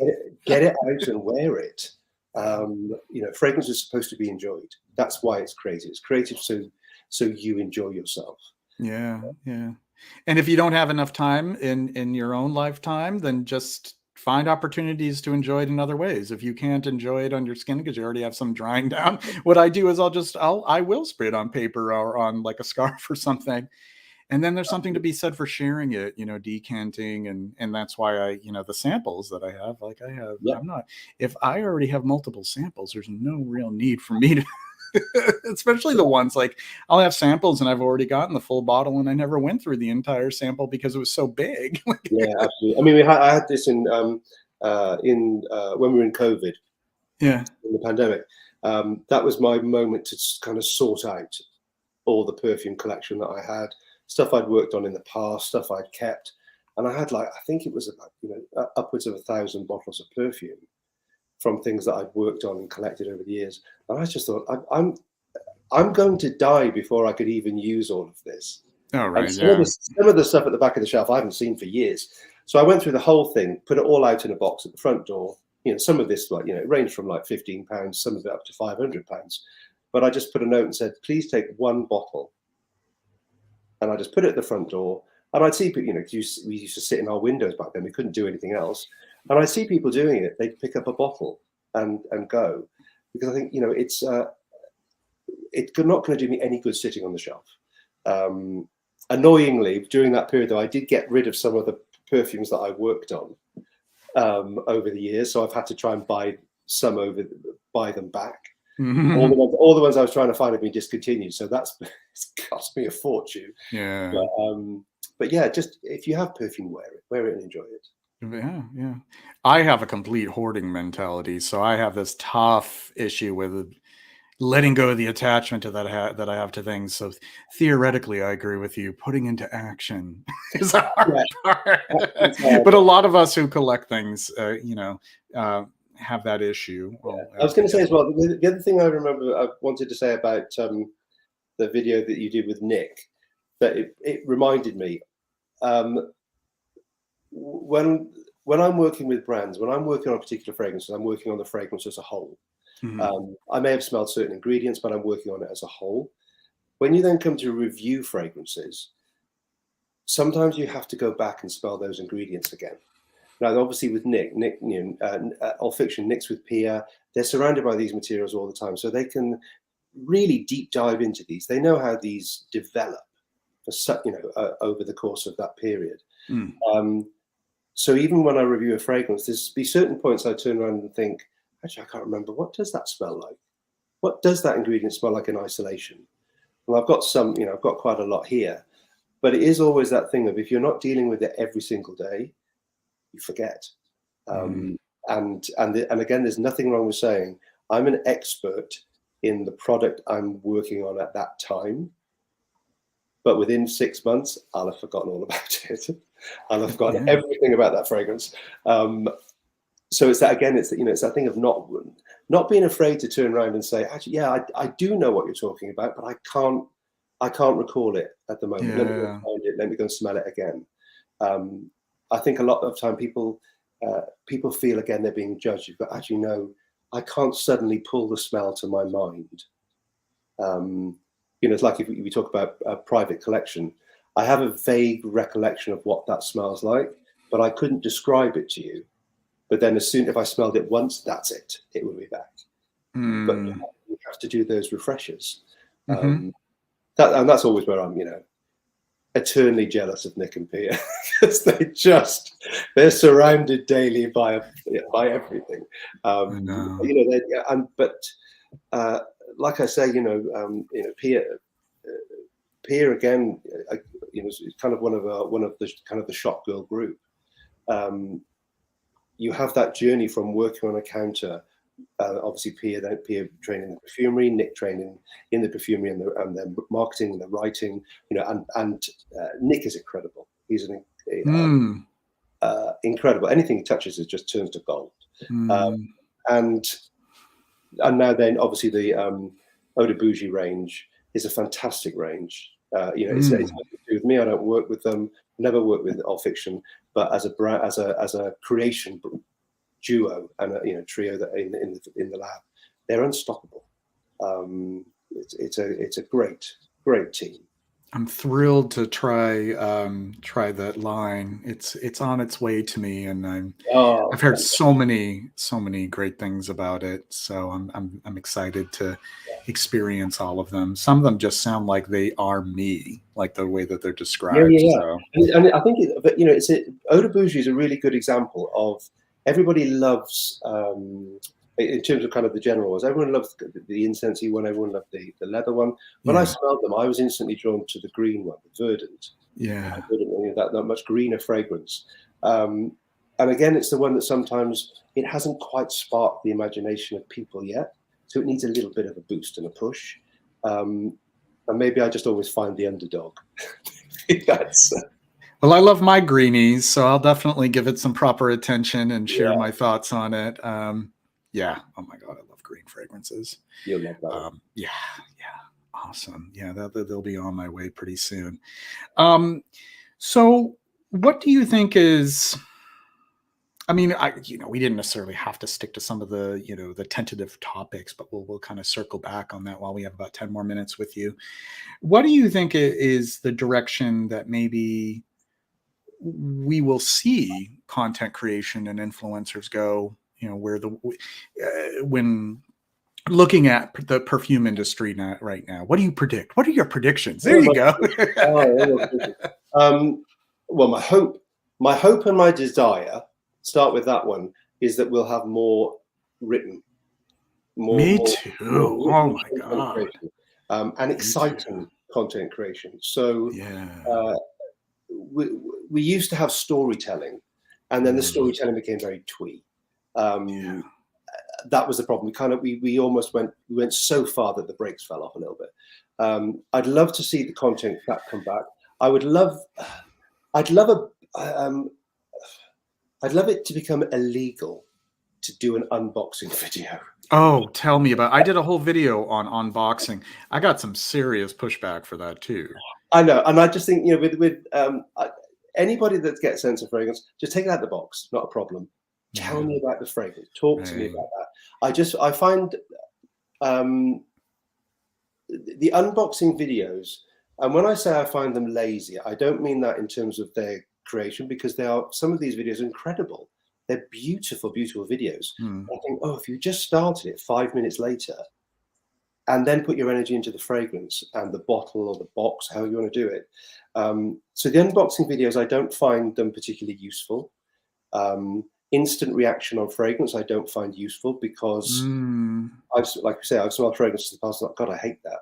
get it out and wear it. Fragrance is supposed to be enjoyed. That's why it's created. It's created so you enjoy yourself. Yeah. And if you don't have enough time in your own lifetime, then just find opportunities to enjoy it in other ways. If you can't enjoy it on your skin because you already have some drying down, what I do is I will spray it on paper or on like a scarf or something. And then there's something to be said for sharing it, decanting. And that's why I, the samples that I have, if I already have multiple samples, there's no real need for me to, especially the ones like I'll have samples and I've already gotten the full bottle and I never went through the entire sample because it was so big. Yeah, absolutely. I mean, I had this in when we were in COVID, in the pandemic. That was my moment to kind of sort out all the perfume collection that I had, stuff I'd worked on in the past, stuff I'd kept, and I had I think it was about upwards of 1,000 bottles of perfume from things that I'd worked on and collected over the years. And I just thought, I'm going to die before I could even use all of this. Oh, right. And some of the stuff at the back of the shelf I haven't seen for years. So I went through the whole thing, put it all out in a box at the front door. Some of this, like, it ranged from like £15, some of it up to £500. But I just put a note and said, please take one bottle. And I just put it at the front door. And I'd see people, we used to sit in our windows back then. We couldn't do anything else. And I see people doing it. They'd pick up a bottle and go. Because I think, it's not going to do me any good sitting on the shelf. Annoyingly, during that period, though, I did get rid of some of the perfumes that I worked on over the years. So I've had to try and buy them back. Mm-hmm. All the ones I was trying to find have been discontinued. So it's cost me a fortune. Yeah. But yeah, just if you have perfume, wear it and enjoy it. Yeah. I have a complete hoarding mentality, so I have this tough issue with letting go of the attachment to that I have to things. So theoretically, I agree with you. Putting into action is a hard part. But a lot of us who collect things, have that issue. Well, I was going to say as well, the other thing I wanted to say about the video that you did with Nick, that it reminded me, when I'm working with brands, when I'm working on a particular fragrance, I'm working on the fragrance as a whole. Mm-hmm. I may have smelled certain ingredients, but I'm working on it as a whole. When you then come to review fragrances, sometimes you have to go back and smell those ingredients again. Now, obviously, with Nick, Olfaction, Nick's with Pia, they're surrounded by these materials all the time, so they can really deep dive into these. They know how these develop, over the course of that period. So even when I review a fragrance, there's be certain points I turn around and think, actually, I can't remember. What does that smell like? What does that ingredient smell like in isolation? Well, I've got I've got quite a lot here, but it is always that thing of if you're not dealing with it every single day, you forget. And again, there's nothing wrong with saying I'm an expert in the product I'm working on at that time, but within 6 months, I'll have forgotten all about it. I'll have forgotten everything about that fragrance. So it's that again. It's that thing of not being afraid to turn around and say, actually, yeah, I do know what you're talking about, but I can't recall it at the moment. Let me go find it. Let me go and smell it again. I think a lot of time people feel again they're being judged. You've got actually no, I can't suddenly pull the smell to my mind. It's like if we talk about a private collection, I have a vague recollection of what that smells like, but I couldn't describe it to you. But then as soon if I smelled it once, that's it. It will be back. But you have to do those refreshers. And that's always where I'm, eternally jealous of Nick and Pia because they're surrounded daily by everything. Like I say, Pia again, is kind of one of the kind of the shop girl group. You have that journey from working on a counter. Obviously, Pia training in the Perfumery, Nick training in the Perfumery and the marketing and the writing. And Nick is incredible. He's incredible. Anything he touches it just turns to gold. And now then, obviously, the Eau de Bougie range is a fantastic range. It's nothing to do with me. I don't work with them. Never worked with Olfaction, but as a creation duo and a trio that in the lab, they're unstoppable. It's a great team. I'm thrilled to try that line. It's on its way to me, and I've heard so many great things about it. So I'm excited to experience all of them. Some of them just sound like they are me, like the way that they're described. Yeah. So. And I think Eau de Bougie is a really good example of everybody loves. In terms of kind of the general ones, everyone loves the incensey one, everyone loved the leather one. When I smelled them, I was instantly drawn to the green one, the Verdant. Yeah. That much greener fragrance. And again, it's the one that sometimes it hasn't quite sparked the imagination of people yet. So it needs a little bit of a boost and a push. And maybe I just always find the underdog. Well, I love my greenies, so I'll definitely give it some proper attention and share my thoughts on it. Yeah. Oh my God, I love green fragrances. You'll love that. Yeah. Awesome. Yeah, they'll be on my way pretty soon. So What do you think is, I mean, we didn't necessarily have to stick to some of the, the tentative topics, but we'll kind of circle back on that while we have about 10 more minutes with you. What do you think is the direction that maybe we will see content creation and influencers go, where when looking at the perfume industry right now? What do you predict? What are your predictions? There you go. Well, my hope and my desire, start with that one, is that we'll have more written. Me too. Oh my God. And exciting content creation. So yeah. We used to have storytelling, and then the storytelling became very twee. That was the problem. We almost went so far that the brakes fell off a little bit. I'd love to see the content come back. I'd love it to become illegal to do an unboxing video. Oh, tell me about it. I did a whole video on unboxing. I got some serious pushback for that too. I know, and I just think, with anybody that gets sense of fragrance, just take it out of the box, not a problem. Tell me about the fragrance. Talk to me about that. I find the unboxing videos, and when I say I find them lazy, I don't mean that in terms of their creation, because some of these videos are incredible. They're beautiful, beautiful videos. I think, if you just started it 5 minutes later, and then put your energy into the fragrance and the bottle or the box, how you want to do it. So the unboxing videos, I don't find them particularly useful. Instant reaction on fragrance, I don't find useful, because I've smelled fragrances in the past. God, I hate that.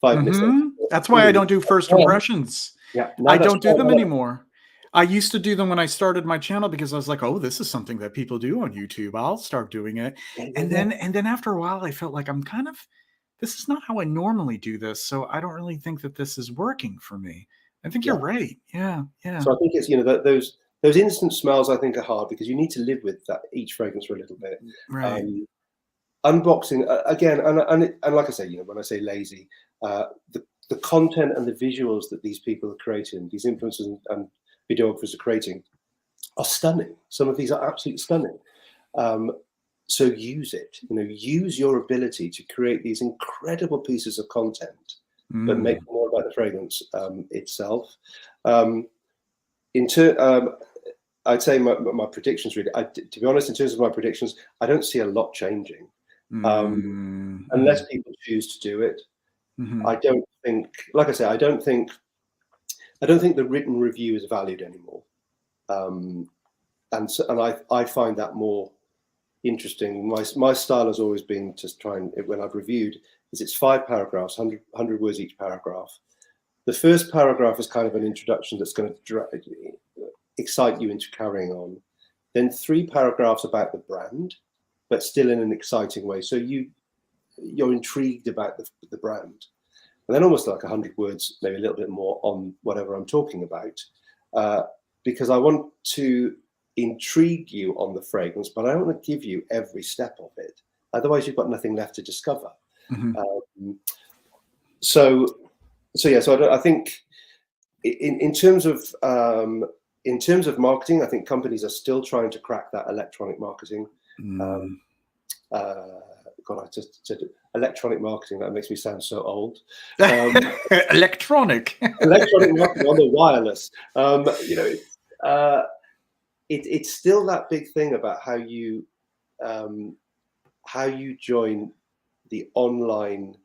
5 minutes later, that's why I don't do first impressions. Yeah, I don't do them anymore. I used to do them when I started my channel, because I was like, oh, this is something that people do on YouTube. I'll start doing it. And then after a while, I felt like this is not how I normally do this. So I don't really think that this is working for me. I think you're right. Yeah. So I think it's, those instant smells, I think, are hard, because you need to live with that each fragrance for a little bit. Right. Unboxing again, and like I say, when I say lazy, the content and the visuals that these people are creating, these influencers and videographers are creating, are stunning. Some of these are absolutely stunning. So use it. Use your ability to create these incredible pieces of content, but make more about the fragrance itself. I'd say my predictions, really. To be honest, in terms of my predictions, I don't see a lot changing, unless people choose to do it. I don't think, like I say, I don't think the written review is valued anymore, and I find that more interesting. My style has always been to try and, when I've reviewed, is it's 5 paragraphs, 100 words each paragraph. The first paragraph is kind of an introduction that's going to excite you into carrying on. Then 3 paragraphs about the brand, but still in an exciting way. So you're intrigued about the brand. And then almost like 100 words, maybe a little bit more, on whatever I'm talking about, because I want to intrigue you on the fragrance, but I don't want to give you every step of it. Otherwise, you've got nothing left to discover. So I think in terms of marketing, I think companies are still trying to crack that electronic marketing. God, I just said electronic marketing. That makes me sound so old. Electronic marketing on the wireless. It's still that big thing about how you join the online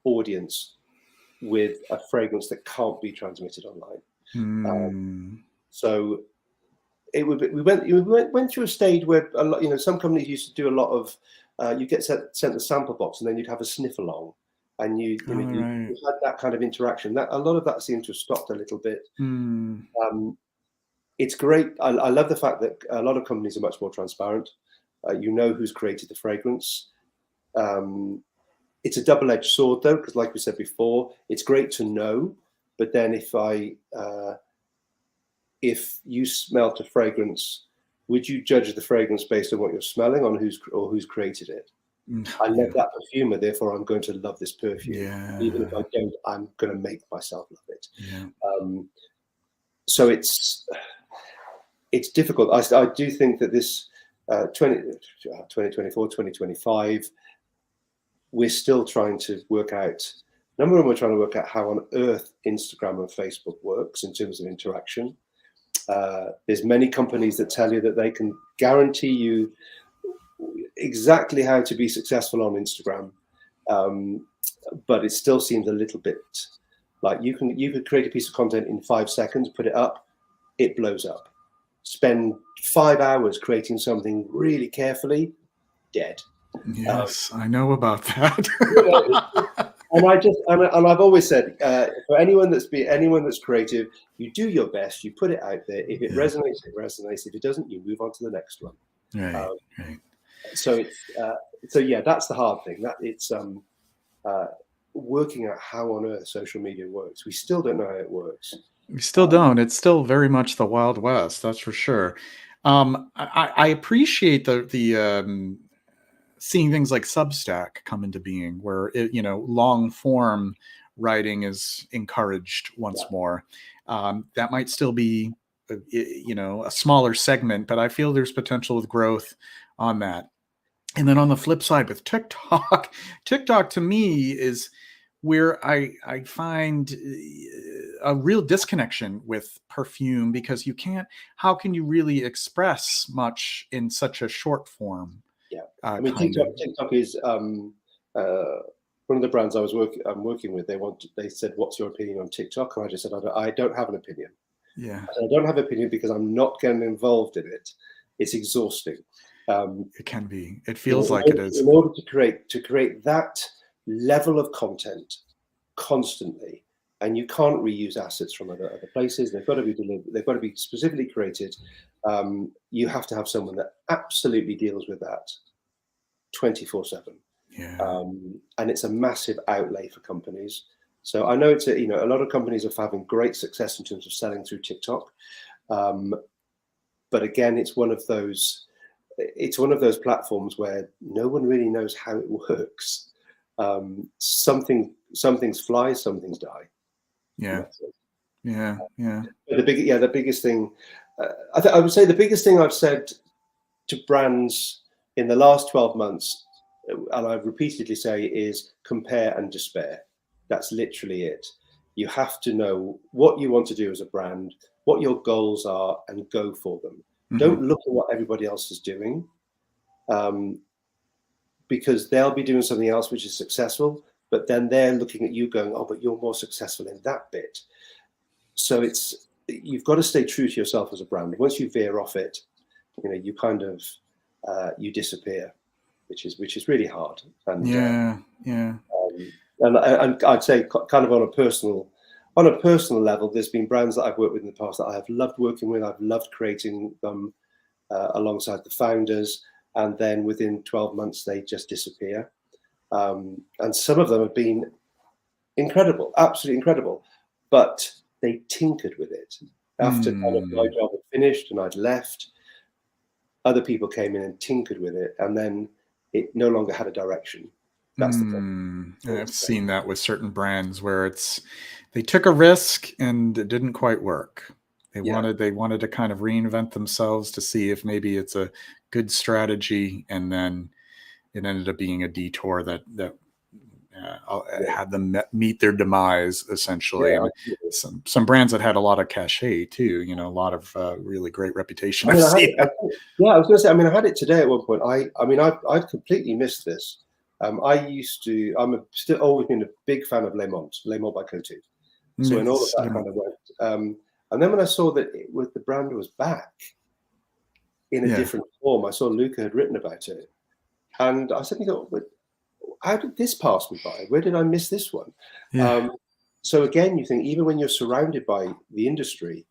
audience with a fragrance that can't be transmitted online. So it would be, we went through a stage where a lot, some companies used to do a lot of you get sent a sample box, and then you'd have a sniff along, and you had that kind of interaction. That a lot of that seemed to have stopped a little bit. It's great. I love the fact that a lot of companies are much more transparent. You know who's created the fragrance. It's a double-edged sword, though, because like we said before, it's great to know, but then if you smelt a fragrance, would you judge the fragrance based on what you're smelling, on who's created it? I love that perfumer, therefore I'm going to love this perfume. Even if I don't, I'm going to make myself love it. So it's difficult. I do think that this 2024, 2025, we're still trying to work out. Number one, we're trying to work out how on earth Instagram and Facebook works in terms of interaction. There's many companies that tell you that they can guarantee you exactly how to be successful on Instagram, but it still seems a little bit like you could create a piece of content in 5 seconds, put it up, it blows up. Spend 5 hours creating something really carefully, dead. Yes, I know about that. And I've always said, for anyone that's creative, you do your best, you put it out there. If it resonates, it resonates. If it doesn't, you move on to the next one. Right, right. So that's the hard thing. That it's working out how on earth social media works. We still don't know how it works. We still don't. It's still very much the Wild West, that's for sure. I appreciate the seeing things like Substack come into being, where long form writing is encouraged once more. That might still be a smaller segment, but I feel there's potential with growth on that. And then on the flip side with TikTok to me is where I find a real disconnection with Perfume, because how can you really express much in such a short form? Yeah, I mean, TikTok is one of the brands I'm working with. They said, "What's your opinion on TikTok?" And I just said, "I don't have an opinion." Yeah, I don't have an opinion because I'm not getting involved in it. It's exhausting. It can be. It feels like it is. In order to create that level of content constantly, and you can't reuse assets from other places. They've got to be delivered. They've got to be specifically created. You have to have someone that absolutely deals with that 24/7. Yeah. And it's a massive outlay for companies. So I know it's a lot of companies are having great success in terms of selling through TikTok, but again, it's one of those platforms where no one really knows how it works. Some things fly, some things die. Yeah. But the biggest thing, I would say the biggest thing I've said to brands in the last 12 months, and I repeatedly say, is compare and despair. That's literally it. You have to know what you want to do as a brand, what your goals are, and go for them. Mm-hmm. Don't look at what everybody else is doing, because they'll be doing something else which is successful, but then they're looking at you going, "Oh, but you're more successful in that bit." So you've got to stay true to yourself as a brand. Once you veer off it, you kind of you disappear, which is really hard. And and I'd say kind of on a personal level, there's been brands that I've worked with in the past that I have loved working with. I've loved creating them alongside the founders, and then within 12 months they just disappear. And some of them have been incredible, absolutely incredible, but they tinkered with it. After kind of my job had finished and I'd left, other people came in and tinkered with it, and then it no longer had a direction. That's the problem. I've seen that with certain brands where they took a risk and it didn't quite work. They wanted to kind of reinvent themselves to see if maybe it's a good strategy, and then it ended up being a detour that had them meet their demise, essentially. Yeah, some brands that had a lot of cachet too, a lot of really great reputation. I was going to say, I had it today at one point. I've completely missed this. I'm still always been a big fan of Le Mont by Coty. So in all of that kind of went. And then when I saw that the brand was back in a different form, I saw Luca had written about it. And I suddenly thought, how did this pass me by? Where did I miss this one? Yeah. So again, you think even when you're surrounded by the industry,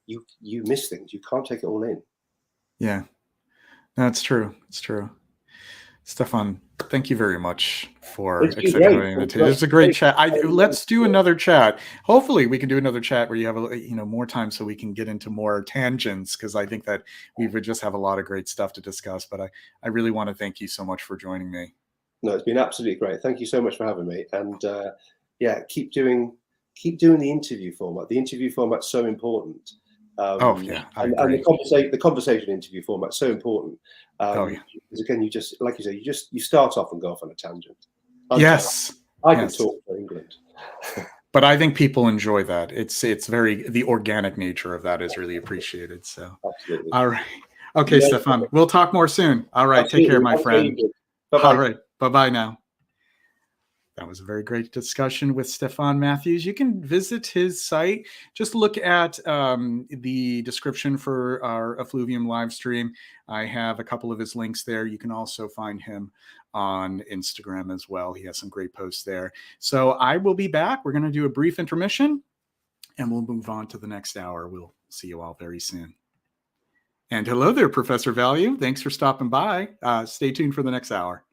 you miss things. You can't take it all in. Yeah, that's true. It's true. Stephan, thank you very much for accepting the invitation. It was a great chat. Let's do another chat. Hopefully we can do another chat where you have more time so we can get into more tangents, because I think that we would just have a lot of great stuff to discuss. But I really want to thank you so much for joining me. No, it's been absolutely great. Thank you so much for having me. And keep doing keep doing the interview format. The interview format's so important. Oh yeah, and the conversation interview format's so important. Because again, you just, like you say, you start off and go off on a tangent. I can talk for England. But I think people enjoy that. It's the organic nature of that is really appreciated. So absolutely. All right. Okay, yeah. Stephan, we'll talk more soon. All right. Absolutely. Take care, my friend. Bye-bye. All right. Bye-bye now. That was a very great discussion with Stephan Matthews. You can visit his site. Just look at the description for our Effluvium live stream. I have a couple of his links there. You can also find him on Instagram as well. He has some great posts there. So I will be back. We're going to do a brief intermission, and we'll move on to the next hour. We'll see you all very soon. And hello there, Professor Value. Thanks for stopping by. Stay tuned for the next hour.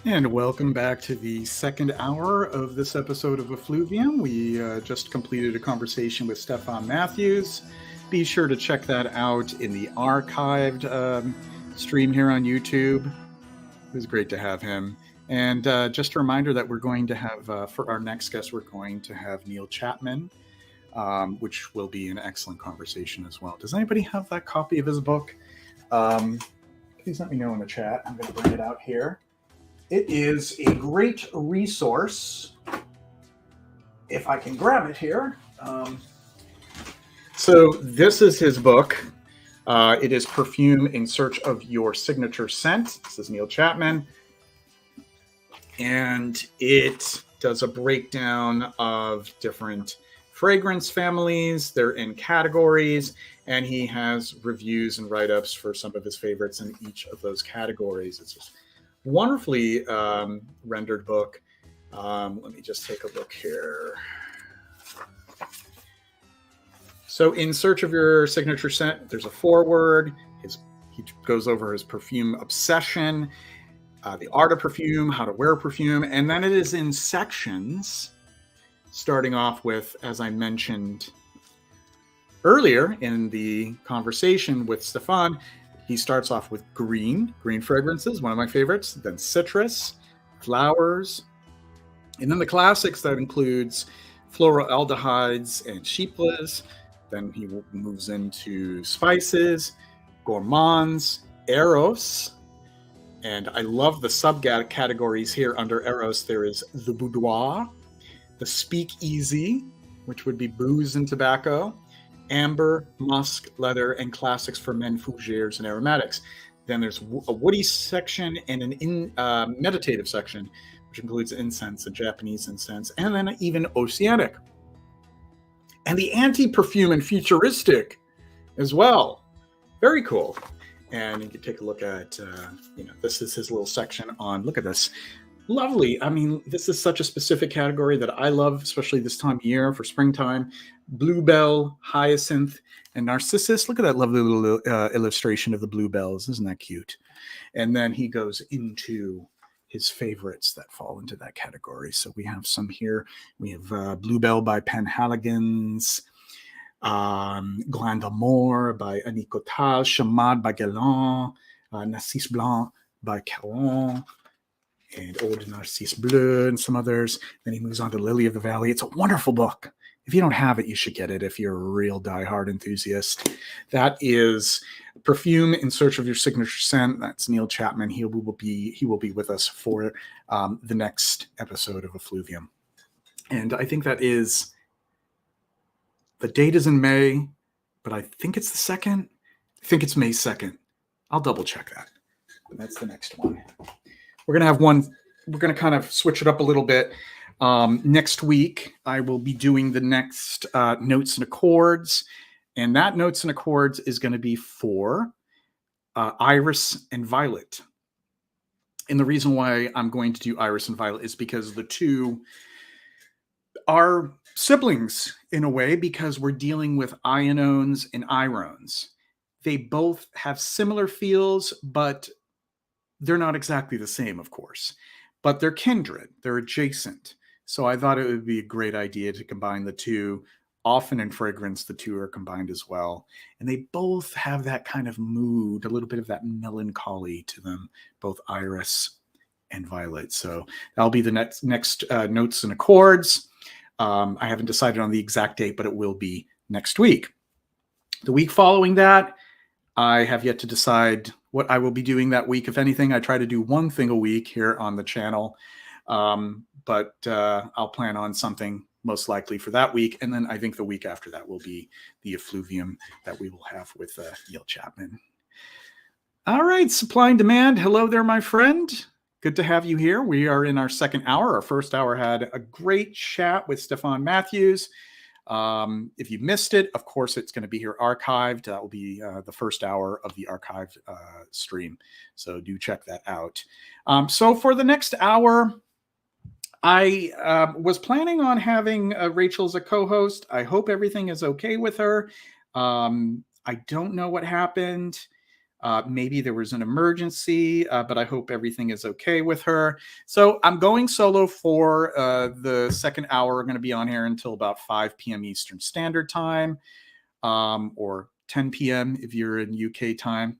And welcome back to the second hour of this episode of Effluvium. We just completed a conversation with Stephan Matthews. Be sure to check that out in the archived stream here on YouTube. It was great to have him. And just a reminder that we're going to have, for our next guest, we're going to have Neil Chapman, which will be an excellent conversation as well. Does anybody have that copy of his book? Please let me know in the chat. I'm going to bring it out here. It is a great resource, if I can grab it here. So this is his book. It is Perfume in Search of Your Signature Scent. This is Neil Chapman. And it does a breakdown of different fragrance families. They're in categories. And he has reviews and write-ups for some of his favorites in each of those categories. It's just wonderfully rendered book. Let me just take a look here. So in Search of Your Signature Scent, there's a foreword. He goes over his perfume obsession, the art of perfume, how to wear perfume, and then it is in sections, starting off with, as I mentioned earlier in the conversation with Stephan, he starts off with green fragrances, one of my favorites, then citrus, flowers, and then the classics that includes floral aldehydes and chypres. Then he moves into spices, gourmands, eros, and I love the subcategories here under eros. There is the boudoir, the speakeasy, which would be booze and tobacco, amber, musk, leather, and classics for men, fougères, and aromatics. Then there's a woody section and an meditative section, which includes incense and Japanese incense, and then even oceanic. And the anti-perfume and futuristic as well. Very cool. And you can take a look at, this is his little section on, look at this. Lovely. I mean, this is such a specific category that I love, especially this time of year for springtime. Bluebell, hyacinth, and narcissus. Look at that lovely little illustration of the bluebells. Isn't that cute? And then he goes into his favorites that fall into that category. So we have some here. We have Bluebell by Penhaligon's, Gland d'Amour by Anicotal, Chamade by Galland, Narcisse Blanc by Caron, and Eau de Narcisse Bleu, and some others. Then he moves on to Lily of the Valley. It's a wonderful book. If you don't have it, you should get it if you're a real diehard enthusiast. That is Perfume in Search of Your Signature Scent. That's Neil Chapman. He will be with us for the next episode of Effluvium. And I think that is, the date is in May, but I think it's the 2nd. I think it's May 2nd. I'll double check that. And that's the next one. We're going to have one, we're going to kind of switch it up a little bit. Next week, I will be doing the next Notes and Accords. And that Notes and Accords is going to be for Iris and Violet. And the reason why I'm going to do Iris and Violet is because the two are siblings in a way, because we're dealing with ionones and irones. They both have similar feels, but they're not exactly the same, of course. But they're kindred. They're adjacent. So I thought it would be a great idea to combine the two. Often in fragrance, the two are combined as well. And they both have that kind of mood, a little bit of that melancholy to them, both Iris and Violet. So that'll be the next Notes and Accords. I haven't decided on the exact date, but it will be next week. The week following that, I have yet to decide what I will be doing that week. If anything, I try to do one thing a week here on the channel. But I'll plan on something most likely for that week. And then I think the week after that will be the Effluvium that we will have with Neil Chapman. All right, supply and demand. Hello there, my friend. Good to have you here. We are in our second hour. Our first hour had a great chat with Stephan Matthews. If you missed it, of course, it's going to be here archived. That will be the first hour of the archived stream. So do check that out. So for the next hour, I was planning on having Rachel as a co-host. I hope everything is okay with her. I don't know what happened. Maybe there was an emergency, but I hope everything is okay with her. So I'm going solo for the second hour. We're going to be on here until about 5 p.m. Eastern Standard Time, or 10 p.m. if you're in UK time.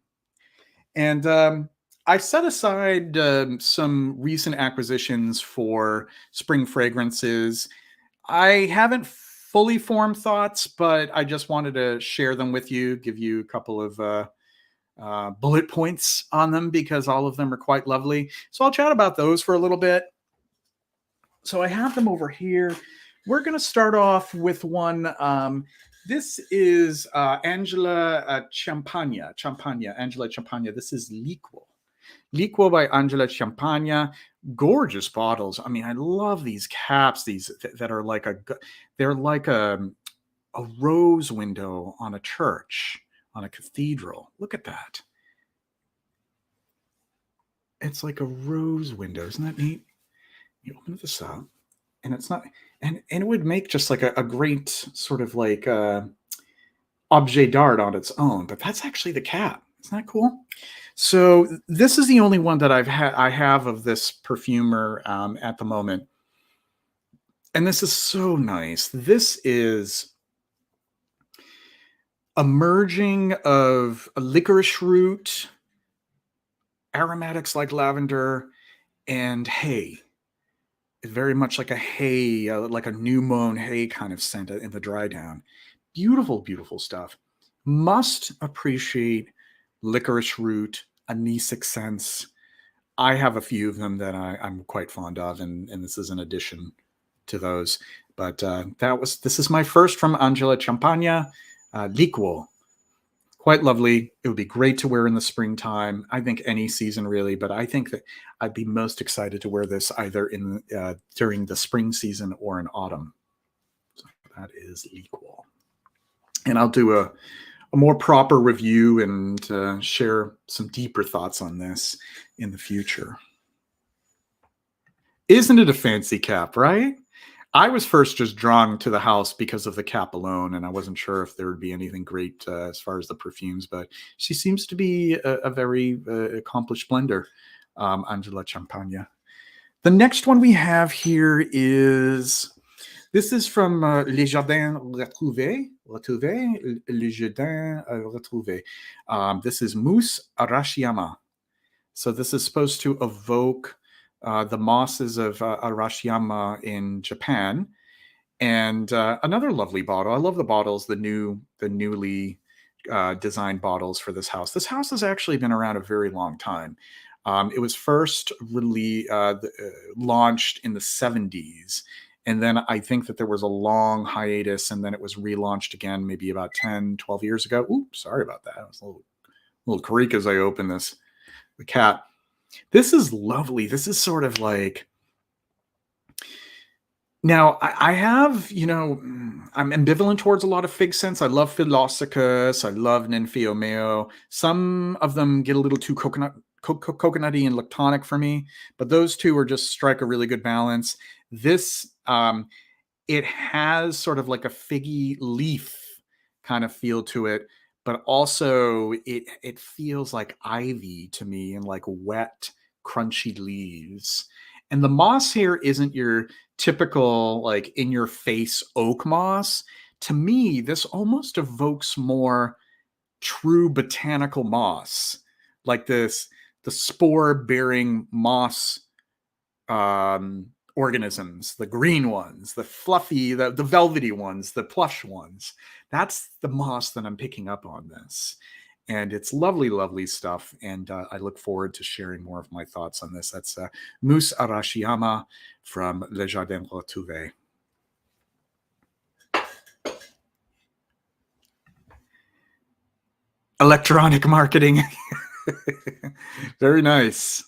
And I set aside some recent acquisitions for spring fragrances. I haven't fully formed thoughts, but I just wanted to share them with you, give you a couple of bullet points on them, because all of them are quite lovely. So I'll chat about those for a little bit. So I have them over here. We're going to start off with one. This is Angela Champagne. Angela Champagne. This is Liquo by Angela Champagne. Gorgeous bottles. I mean, I love these caps. These that are like a rose window on a church, on a cathedral. Look at that. It's like a rose window. Isn't that neat? You open this up, and it's not, and it would make just like a great sort of like objet d'art on its own. But that's actually the cap. Isn't that cool? So this is the only one that I have of this perfumer at the moment. And this is so nice. This is a merging of a licorice root, aromatics like lavender, and hay. It's very much like a hay, like a new mown hay kind of scent in the dry down. Beautiful, beautiful stuff. Must appreciate licorice root, anisic scents. I have a few of them that I'm quite fond of, and this is an addition to those. But this is my first from Angela Champagne, Liquo. quite lovely. It would be great to wear in the springtime. I think any season really, but I think that I'd be most excited to wear this either in during the spring season or in autumn. So that is equal. And I'll do a more proper review and share some deeper thoughts on this in the future. Isn't it a fancy cap, right? I was first just drawn to the house because of the cap alone, and I wasn't sure if there would be anything great as far as the perfumes, but she seems to be a very accomplished blender, Angela Champagne. The next one we have here is, this is from Les Jardins Retrouvés, Les Jardins Retrouvés. This is Mousse Arashiyama. So this is supposed to evoke the mosses of Arashiyama in Japan. And another lovely bottle. I love the bottles, the newly designed bottles for this house. This house has actually been around a very long time. It was first really launched in the 70s. And then I think that there was a long hiatus, and then it was relaunched again maybe about 10, 12 years ago. Oops, sorry about that. It was a little creak as I open this. The cat. This is lovely. This is sort of like, now I have, I'm ambivalent towards a lot of fig scents. I love Philosopherus. I love Ninfeomeo. Some of them get a little too coconutty and lactonic for me, but those two are just strike a really good balance. This, it has sort of like a figgy leaf kind of feel to it, but also it feels like ivy to me and like wet, crunchy leaves. And the moss here isn't your typical like in your face oak moss. To me, this almost evokes more true botanical moss, like the spore bearing moss organisms, the green ones, the fluffy, the velvety ones, the plush ones. That's the moss that I'm picking up on this. And it's lovely, lovely stuff. And I look forward to sharing more of my thoughts on this. That's Mousse Arashiyama from Les Jardins Retrouvés. Electronic marketing. Very nice.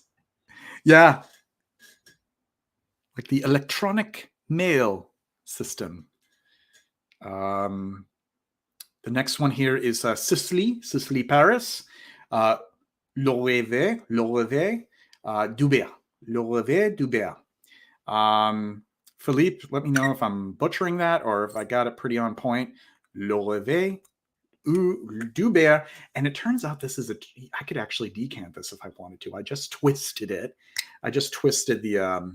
Yeah. Like the electronic mail system. The next one here is Sicily, Paris. L'Orevé, Dubert. Philippe, let me know if I'm butchering that or if I got it pretty on point. L'Orevé, Dubert. And it turns out this is I could actually decant this if I wanted to. I just twisted it. I just twisted the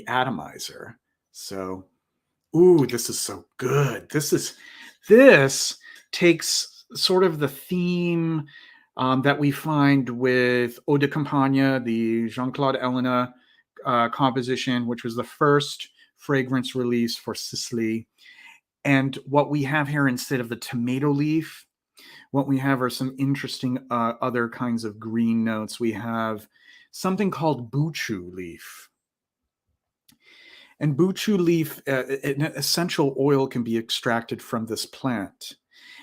atomizer. So, this is so good. This takes sort of the theme that we find with Eau de Campagne, the Jean-Claude Ellena composition, which was the first fragrance release for Sicily. And what we have here, instead of the tomato leaf, what we have are some interesting other kinds of green notes. We have something called buchu leaf. And buchu leaf, an essential oil, can be extracted from this plant.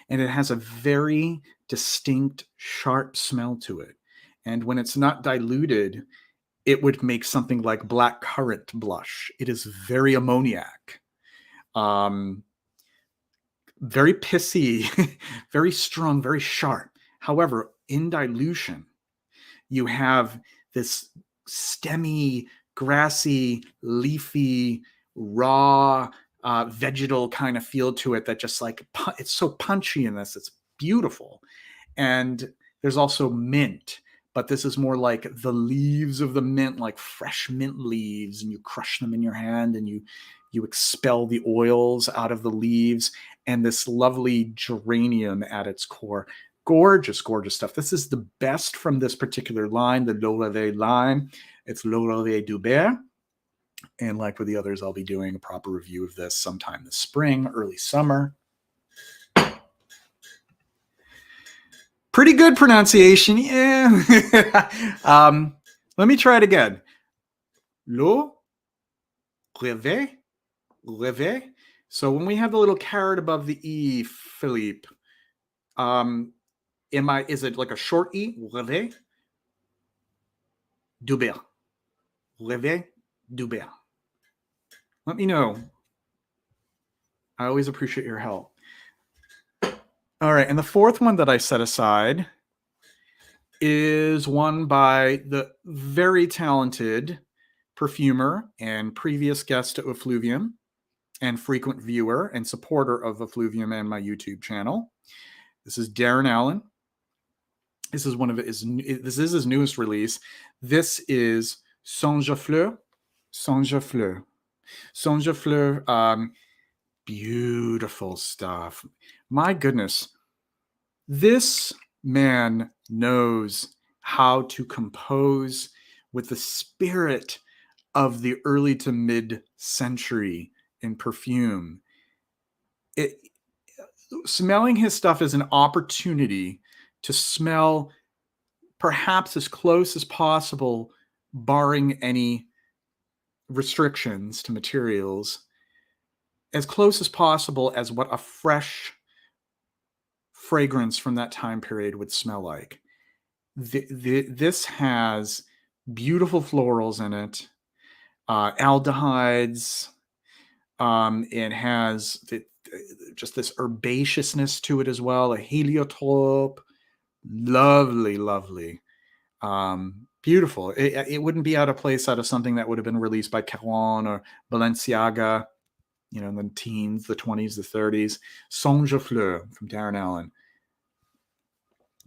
And it has a very distinct, sharp smell to it. And when it's not diluted, it would make something like black currant blush. It is very ammoniac. Very pissy, very strong, very sharp. However, in dilution, you have this stemmy, grassy, leafy, raw, vegetal kind of feel to it that just like, it's so punchy in this. It's beautiful. And there's also mint, but this is more like the leaves of the mint, like fresh mint leaves, and you crush them in your hand and you expel the oils out of the leaves, and this lovely geranium at its core. Gorgeous, gorgeous stuff. This is the best from this particular line, the L'Orevé line. It's L'Orevé Dubert. And like with the others, I'll be doing a proper review of this sometime this spring, early summer. Pretty good pronunciation. Yeah. Let me try it again. L'Orevé. So when we have the little caret above the E, Philippe, Is it like a short E? Rêver du bien. Rêver du bien. Let me know. I always appreciate your help. All right. And the fourth one that I set aside is one by the very talented perfumer and previous guest to Effluvium and frequent viewer and supporter of Effluvium and my YouTube channel. This is Darren Allen. This is his newest release. This is Songe Fleur. Beautiful stuff. My goodness. This man knows how to compose with the spirit of the early to mid-century in perfume. Smelling his stuff is an opportunity to smell perhaps as close as possible, barring any restrictions to materials, as close as possible as what a fresh fragrance from that time period would smell like. This has beautiful florals in it, aldehydes. It has just this herbaceousness to it as well, a heliotrope. Lovely. Beautiful. It wouldn't be out of place out of something that would have been released by Caron or Balenciaga, in the teens, the 20s, the 30s. Songe Fleur from Darren Allen.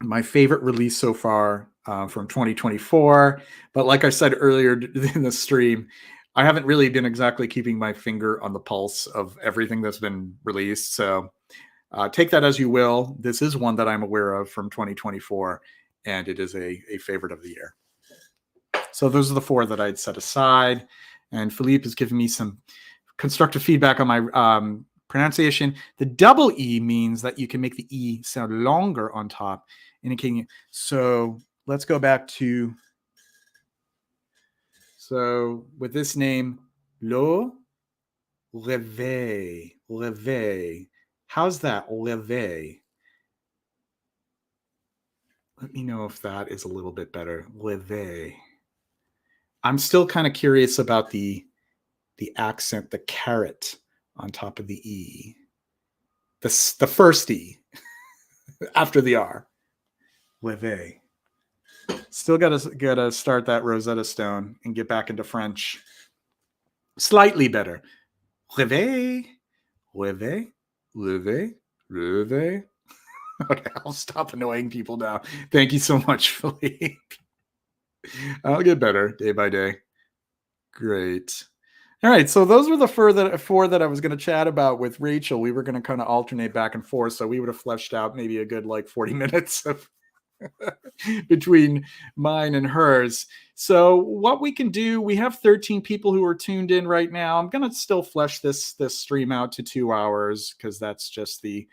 My favorite release so far from 2024. But like I said earlier in the stream, I haven't really been exactly keeping my finger on the pulse of everything that's been released. So take that as you will. This is one that I'm aware of from 2024, and it is a favorite of the year. So those are the four that I'd set aside. And Philippe has given me some constructive feedback on my pronunciation. The double E means that you can make the E sound longer on top, indicating. So let's go back to. So with this name, Le Réveil. How's that, Réveil? Let me know if that is a little bit better. Réveil. I'm still kind of curious about the accent, the caret on top of the E. The first E after the R. Réveil. Still gotta start that Rosetta Stone and get back into French. Slightly better. Réveil. Okay, I'll stop annoying people now. Thank you so much, Philippe. I'll get better day by day. Great. All right, so those were the four that I was going to chat about with Rachel. We were going to kind of alternate back and forth, so we would have fleshed out maybe a good 40 minutes of between mine and hers. So what we can do, we have 13 people who are tuned in right now. I'm going to still flesh this stream out to 2 hours because that's just the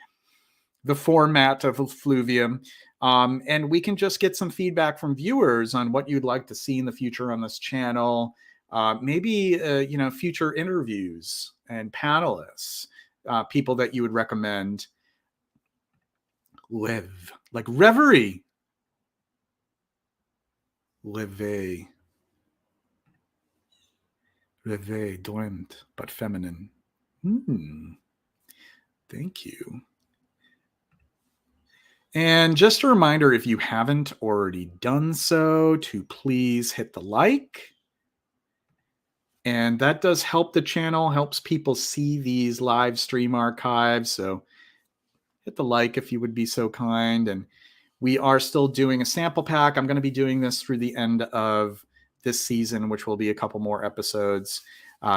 format of Effluvium. And we can just get some feedback from viewers on what you'd like to see in the future on this channel. Maybe, future interviews and panelists, people that you would recommend. Live, like reverie. Rêver, dormant, but feminine. Thank you. And just a reminder, if you haven't already done so, to please hit the like. And that does help the channel, helps people see these live stream archives. So hit the like if you would be so kind. And we are still doing a sample pack. I'm going to be doing this through the end of this season, which will be a couple more episodes.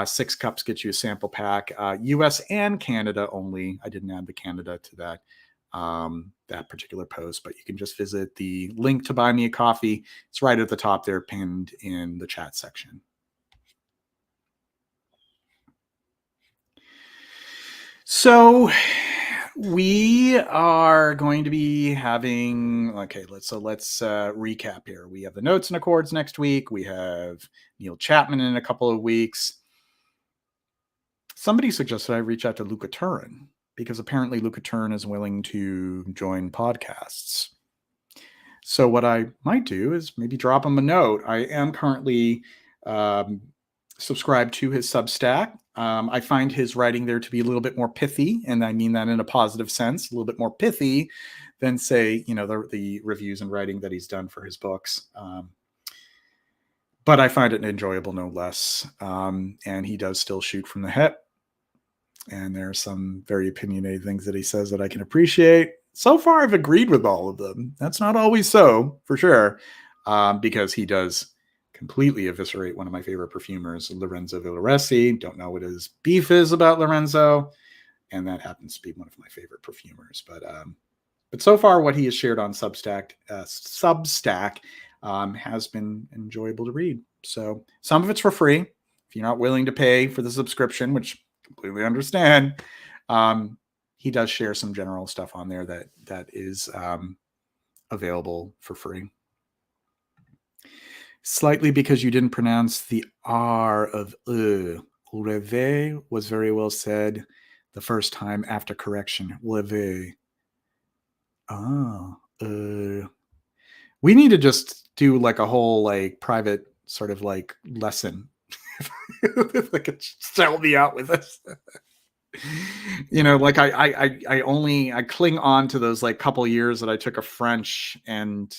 6 cups gets you a sample pack. US and Canada only. I didn't add the Canada to that particular post, but you can just visit the link to buy me a coffee. It's right at the top there, pinned in the chat section. So we are going to be having, let's recap here. We have the Notes and Accords next week. We have Neil Chapman in a couple of weeks. Somebody suggested I reach out to Luca Turin because apparently Luca Turin is willing to join podcasts. So what I might do is maybe drop him a note. I am currently subscribed to his Substack. I find his writing there to be a little bit more pithy, and I mean that in a positive sense, a little bit more pithy than, say, the reviews and writing that he's done for his books. But I find it enjoyable no less. And he does still shoot from the hip. And there are some very opinionated things that he says that I can appreciate. So far, I've agreed with all of them. That's not always so, for sure, because he does completely eviscerate one of my favorite perfumers, Lorenzo Villoresi. Don't know what his beef is about Lorenzo, and that happens to be one of my favorite perfumers. But so far, what he has shared on Substack has been enjoyable to read. So some of it's for free. If you're not willing to pay for the subscription, which I completely understand, he does share some general stuff on there that is available for free. Slightly because you didn't pronounce the R of Rêver was very well said the first time after correction. Rêver. We need to just do like a whole like private sort of like lesson. If they could sell me out with this. Like I cling on to those like couple years that I took a French, and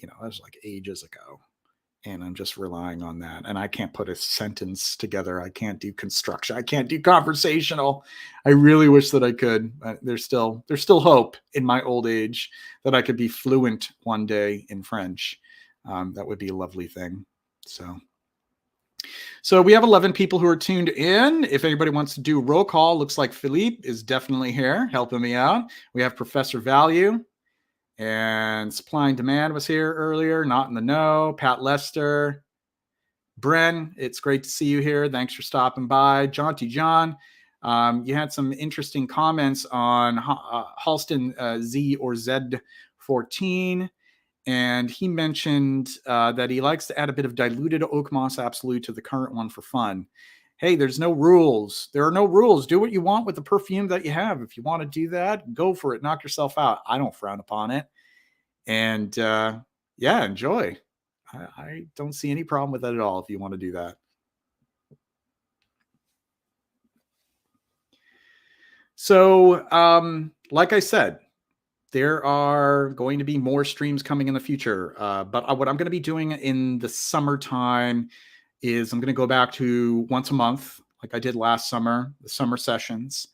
that was like ages ago. And I'm just relying on that. And I can't put a sentence together. I can't do construction. I can't do conversational. I really wish that I could. There's still hope in my old age that I could be fluent one day in French. That would be a lovely thing. So we have 11 people who are tuned in. If anybody wants to do roll call, looks like Philippe is definitely here helping me out. We have Professor Value. And Supply and Demand was here earlier, not in the know. Pat Lester, Bren, it's great to see you here. Thanks for stopping by. Jaunty John, you had some interesting comments on Halston Z or Z14. And he mentioned that he likes to add a bit of diluted oak moss absolute to the current one for fun. Hey, there's no rules. There are no rules. Do what you want with the perfume that you have. If you want to do that, go for it. Knock yourself out. I don't frown upon it. And enjoy. I don't see any problem with that at all if you want to do that. So, like I said, there are going to be more streams coming in the future. But what I'm going to be doing in the summertime is I'm going to go back to once a month, like I did last summer, the summer sessions.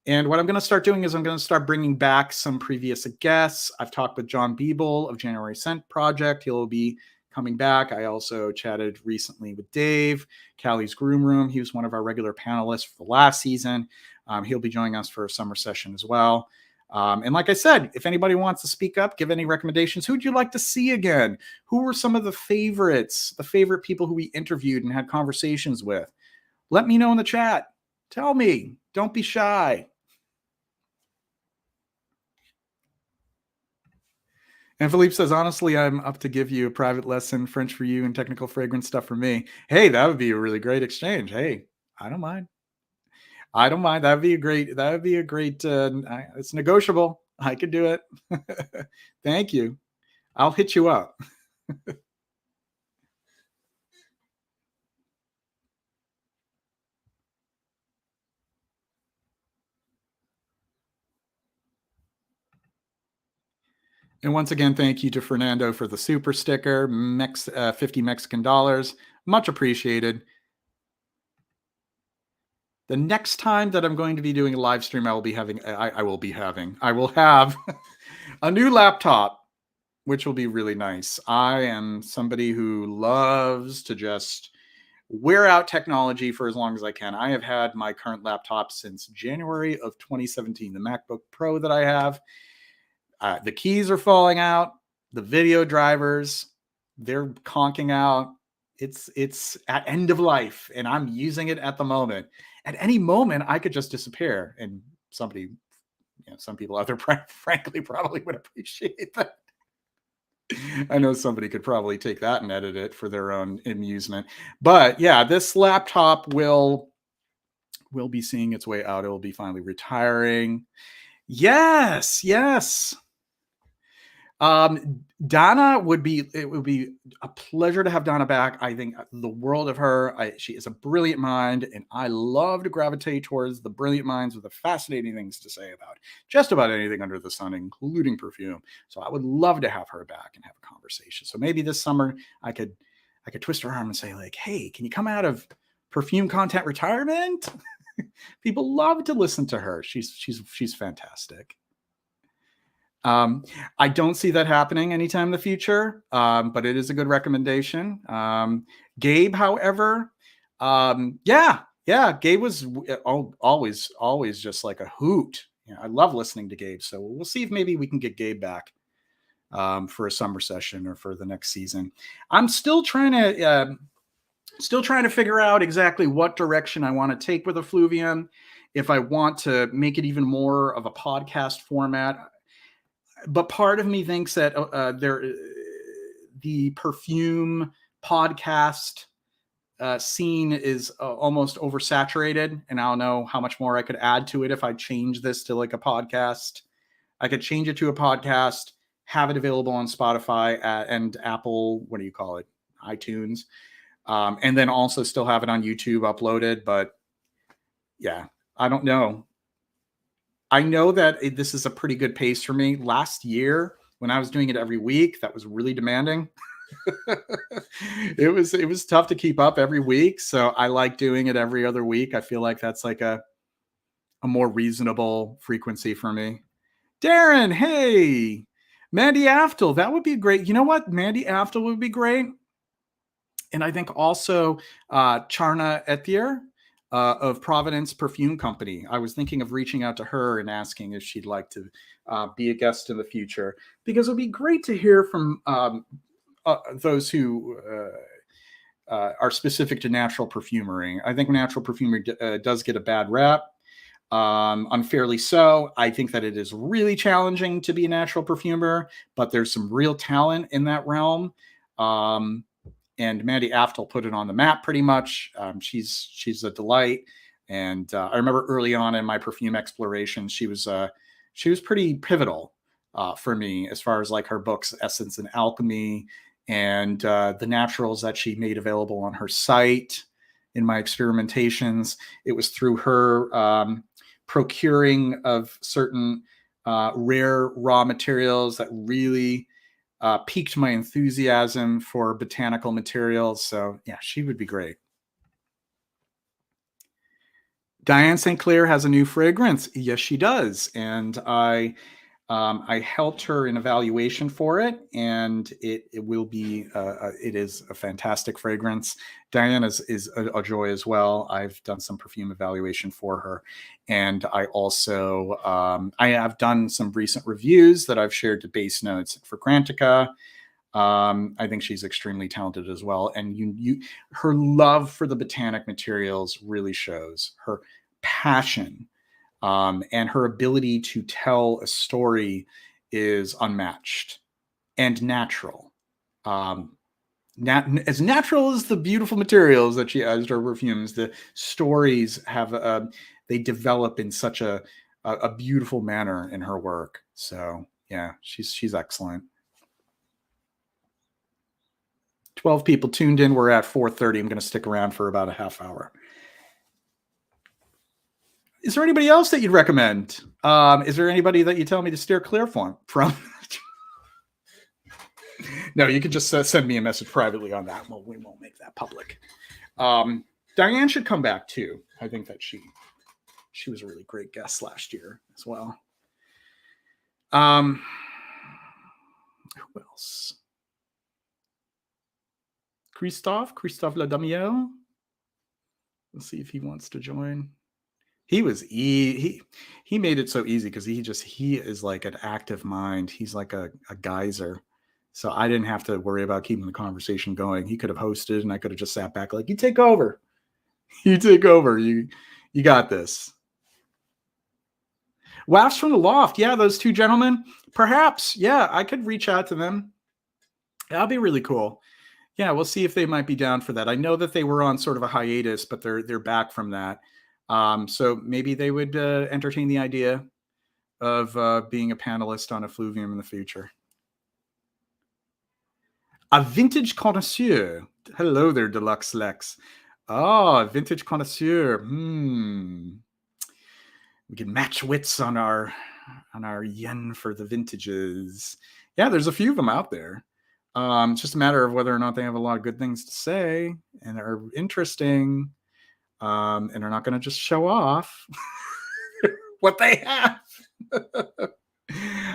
And what I'm going to start doing is I'm going to start bringing back some previous guests. I've talked with John Biebel of January Scent Project. He'll be coming back. I also chatted recently with Dave, Callie's Groom Room. He was one of our regular panelists for the last season. He'll be joining us for a summer session as well. And like I said, if anybody wants to speak up, give any recommendations, who'd you like to see again? Who were some of the favorites, the favorite people who we interviewed and had conversations with? Let me know in the chat. Tell me. Don't be shy. And Philippe says, honestly, I'm up to give you a private lesson, French for you and technical fragrance stuff for me. Hey, that would be a really great exchange. Hey, I don't mind. That would be a great, it's negotiable. I could do it. Thank you. I'll hit you up. And once again, thank you to Fernando for the super sticker, 50 Mexican dollars. Much appreciated. The next time that I'm going to be doing a live stream, I will have a new laptop, which will be really nice. I am somebody who loves to just wear out technology for as long as I can. I have had my current laptop since January of 2017, the MacBook Pro that I have. The keys are falling out. The video drivers, they're conking out. It's at end of life, and I'm using it at the moment. At any moment, I could just disappear, and some people out there, frankly, probably would appreciate that. I know somebody could probably take that and edit it for their own amusement. But yeah, this laptop will be seeing its way out. It will be finally retiring. Yes. Donna would be, it would be a pleasure to have Donna back. I think the world of her. She is a brilliant mind, and I love to gravitate towards the brilliant minds with the fascinating things to say about just about anything under the sun, including perfume. So I would love to have her back and have a conversation. So maybe this summer I could twist her arm and say, like, hey, can you come out of perfume content retirement? People love to listen to her. She's fantastic. I don't see that happening anytime in the future, but it is a good recommendation. Gabe, however, Gabe was always just like a hoot. Yeah, I love listening to Gabe. So we'll see if maybe we can get Gabe back for a summer session or for the next season. I'm still trying to figure out exactly what direction I want to take with Effluvium. If I want to make it even more of a podcast format. But part of me thinks that the perfume podcast scene is almost oversaturated, and I don't know how much more I could add to it if I change this to like a podcast. I could change it to a podcast, have it available on Spotify and Apple, what do you call it? iTunes, and then also still have it on YouTube uploaded. But yeah, I don't know. I know that this is a pretty good pace for me. Last year, when I was doing it every week, that was really demanding. It was tough to keep up every week. So I like doing it every other week. I feel like that's like a more reasonable frequency for me. Darren, hey, Mandy Aftel, that would be great. You know what? Mandy Aftel would be great. And I think also Charna Ethier. Of Providence Perfume Company. I was thinking of reaching out to her and asking if she'd like to be a guest in the future, because it would be great to hear from those who are specific to natural perfumery. I think natural perfumery does get a bad rap, unfairly so. I think that it is really challenging to be a natural perfumer, but there's some real talent in that realm. And Mandy Aftel put it on the map pretty much. She's a delight. And I remember early on in my perfume exploration, she was pretty pivotal for me as far as like her books, Essence and Alchemy, and the naturals that she made available on her site. In my experimentations, it was through her procuring of certain rare raw materials that really piqued my enthusiasm for botanical materials. So yeah, she would be great. Diane St. Clair has a new fragrance. Yes, she does. And I helped her in evaluation for it, and it will be, it is a fantastic fragrance. Diane is a joy as well. I've done some perfume evaluation for her. And I also, I have done some recent reviews that I've shared to Base Notes for Fragrantica. I think she's extremely talented as well. And her love for the botanic materials really shows. Her passion and her ability to tell a story is unmatched and natural. As natural as the beautiful materials that she adds to her perfumes, the stories have they develop in such a beautiful manner in her work. So yeah, she's excellent. 12 people tuned in. We're at 4:30. I'm going to stick around for about a half hour. Is there anybody else that you'd recommend? Is there anybody that you tell me to steer clear from? No, you can just send me a message privately on that. Well, we won't make that public. Diane should come back too. I think that she was a really great guest last year as well. Who else? Christophe Ladamiel. Let's see if he wants to join. He made it so easy because he is like an active mind. He's like a geyser. So I didn't have to worry about keeping the conversation going. He could have hosted and I could have just sat back like, you take over. You take over. You got this. Wafts from the Loft. Yeah, those two gentlemen. Perhaps. Yeah, I could reach out to them. That'd be really cool. Yeah, we'll see if they might be down for that. I know that they were on sort of a hiatus, but they're back from that. So maybe they would entertain the idea of being a panelist on Effluvium in the future. A vintage connoisseur. Hello there, Deluxe Lex. Oh, vintage connoisseur. We can match wits on our yen for the vintages. Yeah, there's a few of them out there. It's just a matter of whether or not they have a lot of good things to say and are interesting, and are not going to just show off what they have.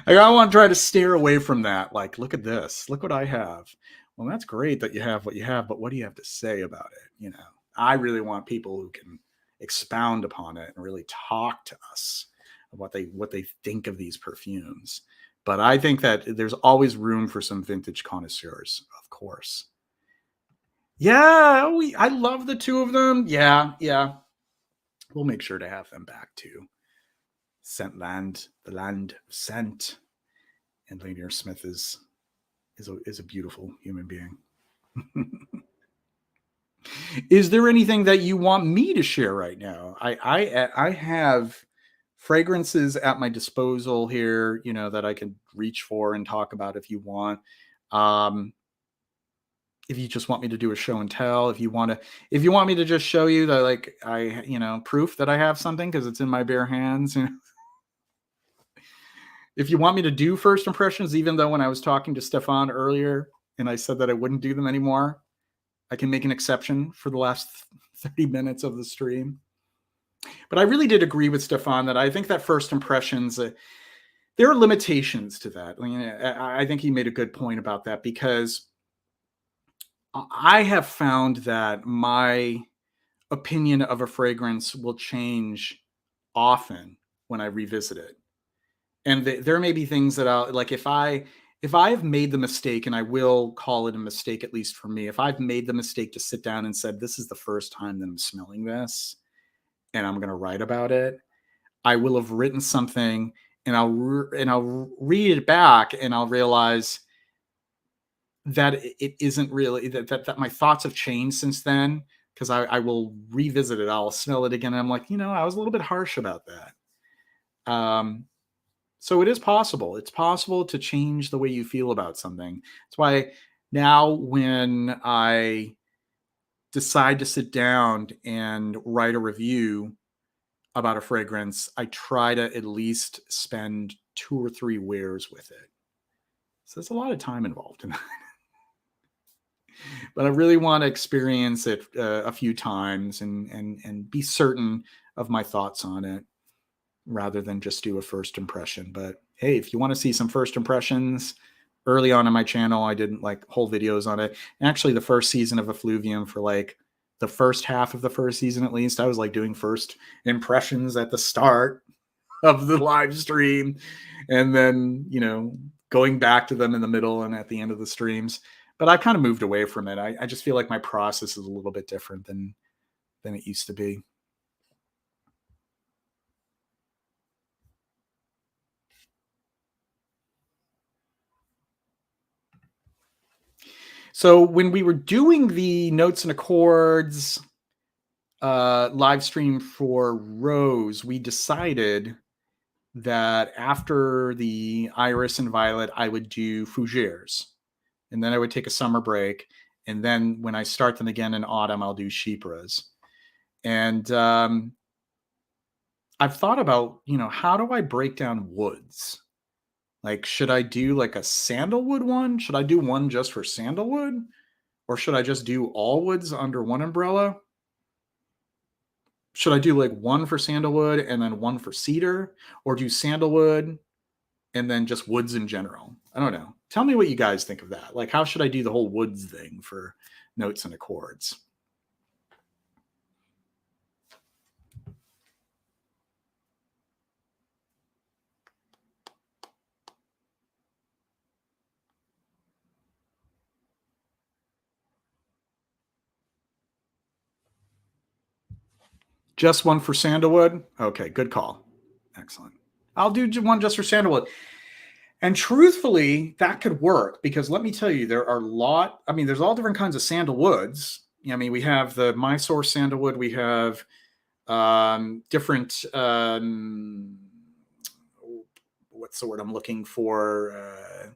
I want to try to steer away from that. Like, look at this. Look what I have. Well, that's great that you have what you have, but what do you have to say about it? You know, I really want people who can expound upon it and really talk to us about what they think of these perfumes. But I think that there's always room for some vintage connoisseurs, of course. Yeah, I love the two of them. Yeah. We'll make sure to have them back too. Scentland, the land of scent, and Lanier Smith is a beautiful human being. Is there anything that you want me to share right now? I have fragrances at my disposal here, you know, that I can reach for and talk about if you want. If you just want me to do a show and tell, if you want me to just show you that, like, proof that I have something because it's in my bare hands, you know. If you want me to do first impressions, even though when I was talking to Stephan earlier and I said that I wouldn't do them anymore, I can make an exception for the last 30 minutes of the stream. But I really did agree with Stephan that I think that first impressions, there are limitations to that. I mean, I think he made a good point about that, because I have found that my opinion of a fragrance will change often when I revisit it. And there may be things that I'll like, if I have made the mistake, and I will call it a mistake, at least for me, if I've made the mistake to sit down and said, this is the first time that I'm smelling this and I'm going to write about it, I will have written something and I'll read it back and I'll realize that it isn't really that my thoughts have changed since then, because I will revisit it. I'll smell it again. And I'm like, I was a little bit harsh about that. So it is possible. It's possible to change the way you feel about something. That's why now when I decide to sit down and write a review about a fragrance, I try to at least spend 2 or 3 wears with it. So there's a lot of time involved in that. But I really want to experience it a few times and be certain of my thoughts on it, rather than just do a first impression. But hey, if you want to see some first impressions, early on in my channel, I did like whole videos on it. And actually, the first season of Effluvium, for like the first half of the first season at least, I was like doing first impressions at the start of the live stream, and then, going back to them in the middle and at the end of the streams. But I kind of moved away from it. I just feel like my process is a little bit different than it used to be. So when we were doing the Notes and Accords live stream for Rose, we decided that after the Iris and Violet, I would do Fougères, and then I would take a summer break, and then when I start them again in autumn, I'll do Chypres. And I've thought about, how do I break down woods? Like, should I do like a sandalwood one? Should I do one just for sandalwood? Or should I just do all woods under one umbrella? Should I do like one for sandalwood and then one for cedar? Or do sandalwood and then just woods in general? I don't know. Tell me what you guys think of that. Like, how should I do the whole woods thing for Notes and Accords? Just one for sandalwood? Okay, good call. Excellent. I'll do one just for sandalwood. And truthfully, that could work, because let me tell you, there's all different kinds of sandalwoods. We have the Mysore sandalwood. We have different, what's the word I'm looking for?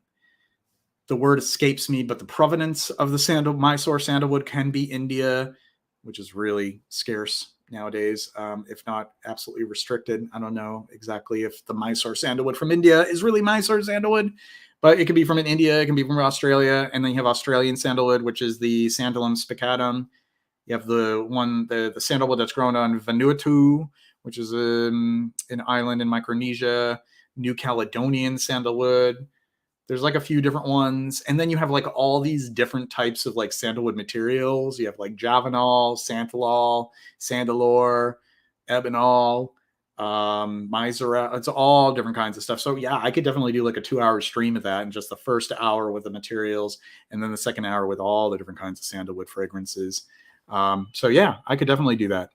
the word escapes me, but the provenance of the Mysore sandalwood can be India, which is really scarce nowadays, if not absolutely restricted. I don't know exactly if the Mysore sandalwood from India is really Mysore sandalwood, but it could be from India, it can be from Australia, and then you have Australian sandalwood, which is the Sandalum spicatum. You have the sandalwood that's grown on Vanuatu, which is an island in Micronesia, New Caledonian sandalwood. There's like a few different ones. And then you have like all these different types of like sandalwood materials. You have like Javanol, Santalol, Sandalore, Ebonol, Misera. It's all different kinds of stuff. So yeah, I could definitely do like a 2-hour stream of that, and just the first hour with the materials, and then the second hour with all the different kinds of sandalwood fragrances. So yeah, I could definitely do that.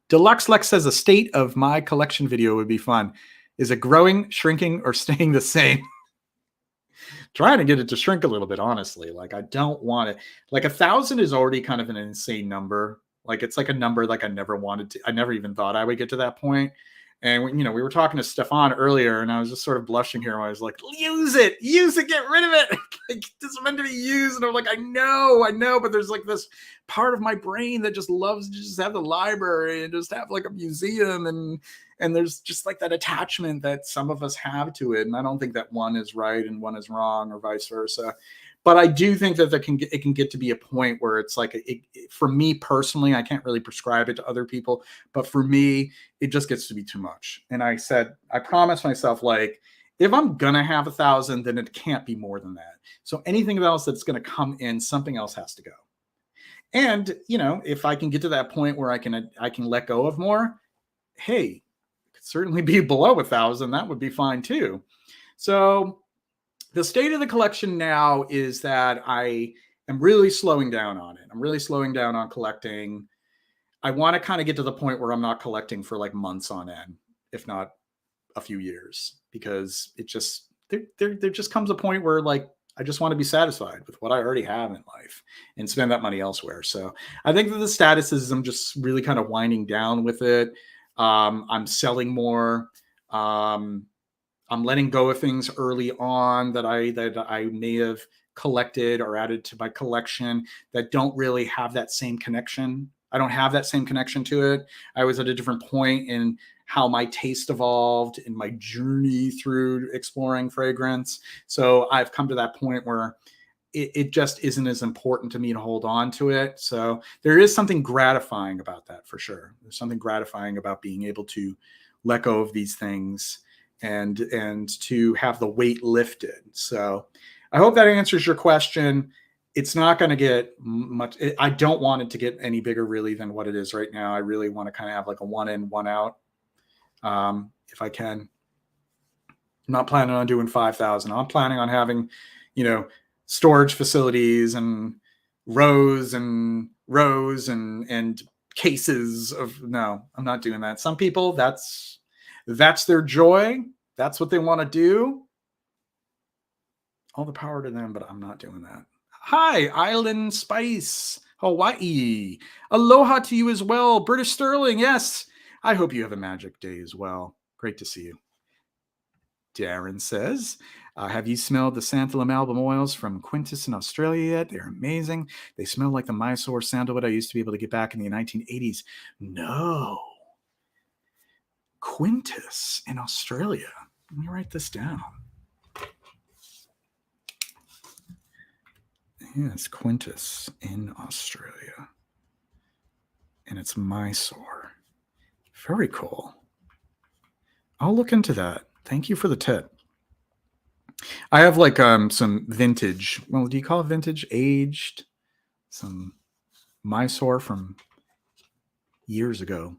Deluxe Lex says a state of my collection video would be fun. Is it growing, shrinking, or staying the same? Trying to get it to shrink a little bit, honestly. Like, I don't want it. Like 1,000 is already kind of an insane number. Like, it's like a number like I never wanted to. I never even thought I would get to that point. And we were talking to Stephan earlier, and I was just sort of blushing here. When I was like, use it, get rid of it. Like, this is meant to be used. And I'm like, I know, but there's like this part of my brain that just loves to just have the library and just have like a museum, and there's just like that attachment that some of us have to it. And I don't think that one is right and one is wrong, or vice versa. But I do think that it can get to be a point where it's like, for me personally, I can't really prescribe it to other people, but for me, it just gets to be too much. And I promised myself, like, if I'm going to have 1,000, then it can't be more than that. So anything else that's going to come in, something else has to go. And, if I can get to that point where I can let go of more, hey, it could certainly be below 1,000. That would be fine too. So the state of the collection now is that I am really slowing down on it. I'm really slowing down on collecting. I want to kind of get to the point where I'm not collecting for like months on end, if not a few years, because it just, there just comes a point where like, I just want to be satisfied with what I already have in life and spend that money elsewhere. So I think that the status is I'm just really kind of winding down with it. I'm selling more. I'm letting go of things early on that I may have collected or added to my collection that don't really have that same connection. I don't have that same connection to it. I was at a different point in how my taste evolved in my journey through exploring fragrance. So I've come to that point where it just isn't as important to me to hold on to it. So there is something gratifying about that, for sure. There's something gratifying about being able to let go of these things and to have the weight lifted. So I hope that answers your question. It's not going to get much. I don't want it to get any bigger really than what it is right now. I really want to kind of have like a 1 in, 1 out. If I can. I'm not planning on doing 5,000. I'm planning on having, storage facilities and rows and cases of, no, I'm not doing that. Some people, that's their joy. That's what they want to do. All the power to them, but I'm not doing that. Hi, Island Spice, Hawaii. Aloha to you as well. British Sterling, yes. I hope you have a magic day as well. Great to see you. Darren says, have you smelled the Santalum album oils from Quintus in Australia yet? They're amazing. They smell like the Mysore sandalwood I used to be able to get back in the 1980s. No. Quintus in Australia. Let me write this down. Yes, Quintus in Australia. And it's Mysore. Very cool. I'll look into that. Thank you for the tip. I have like some vintage, well, do you call it vintage? Aged? Some Mysore from years ago.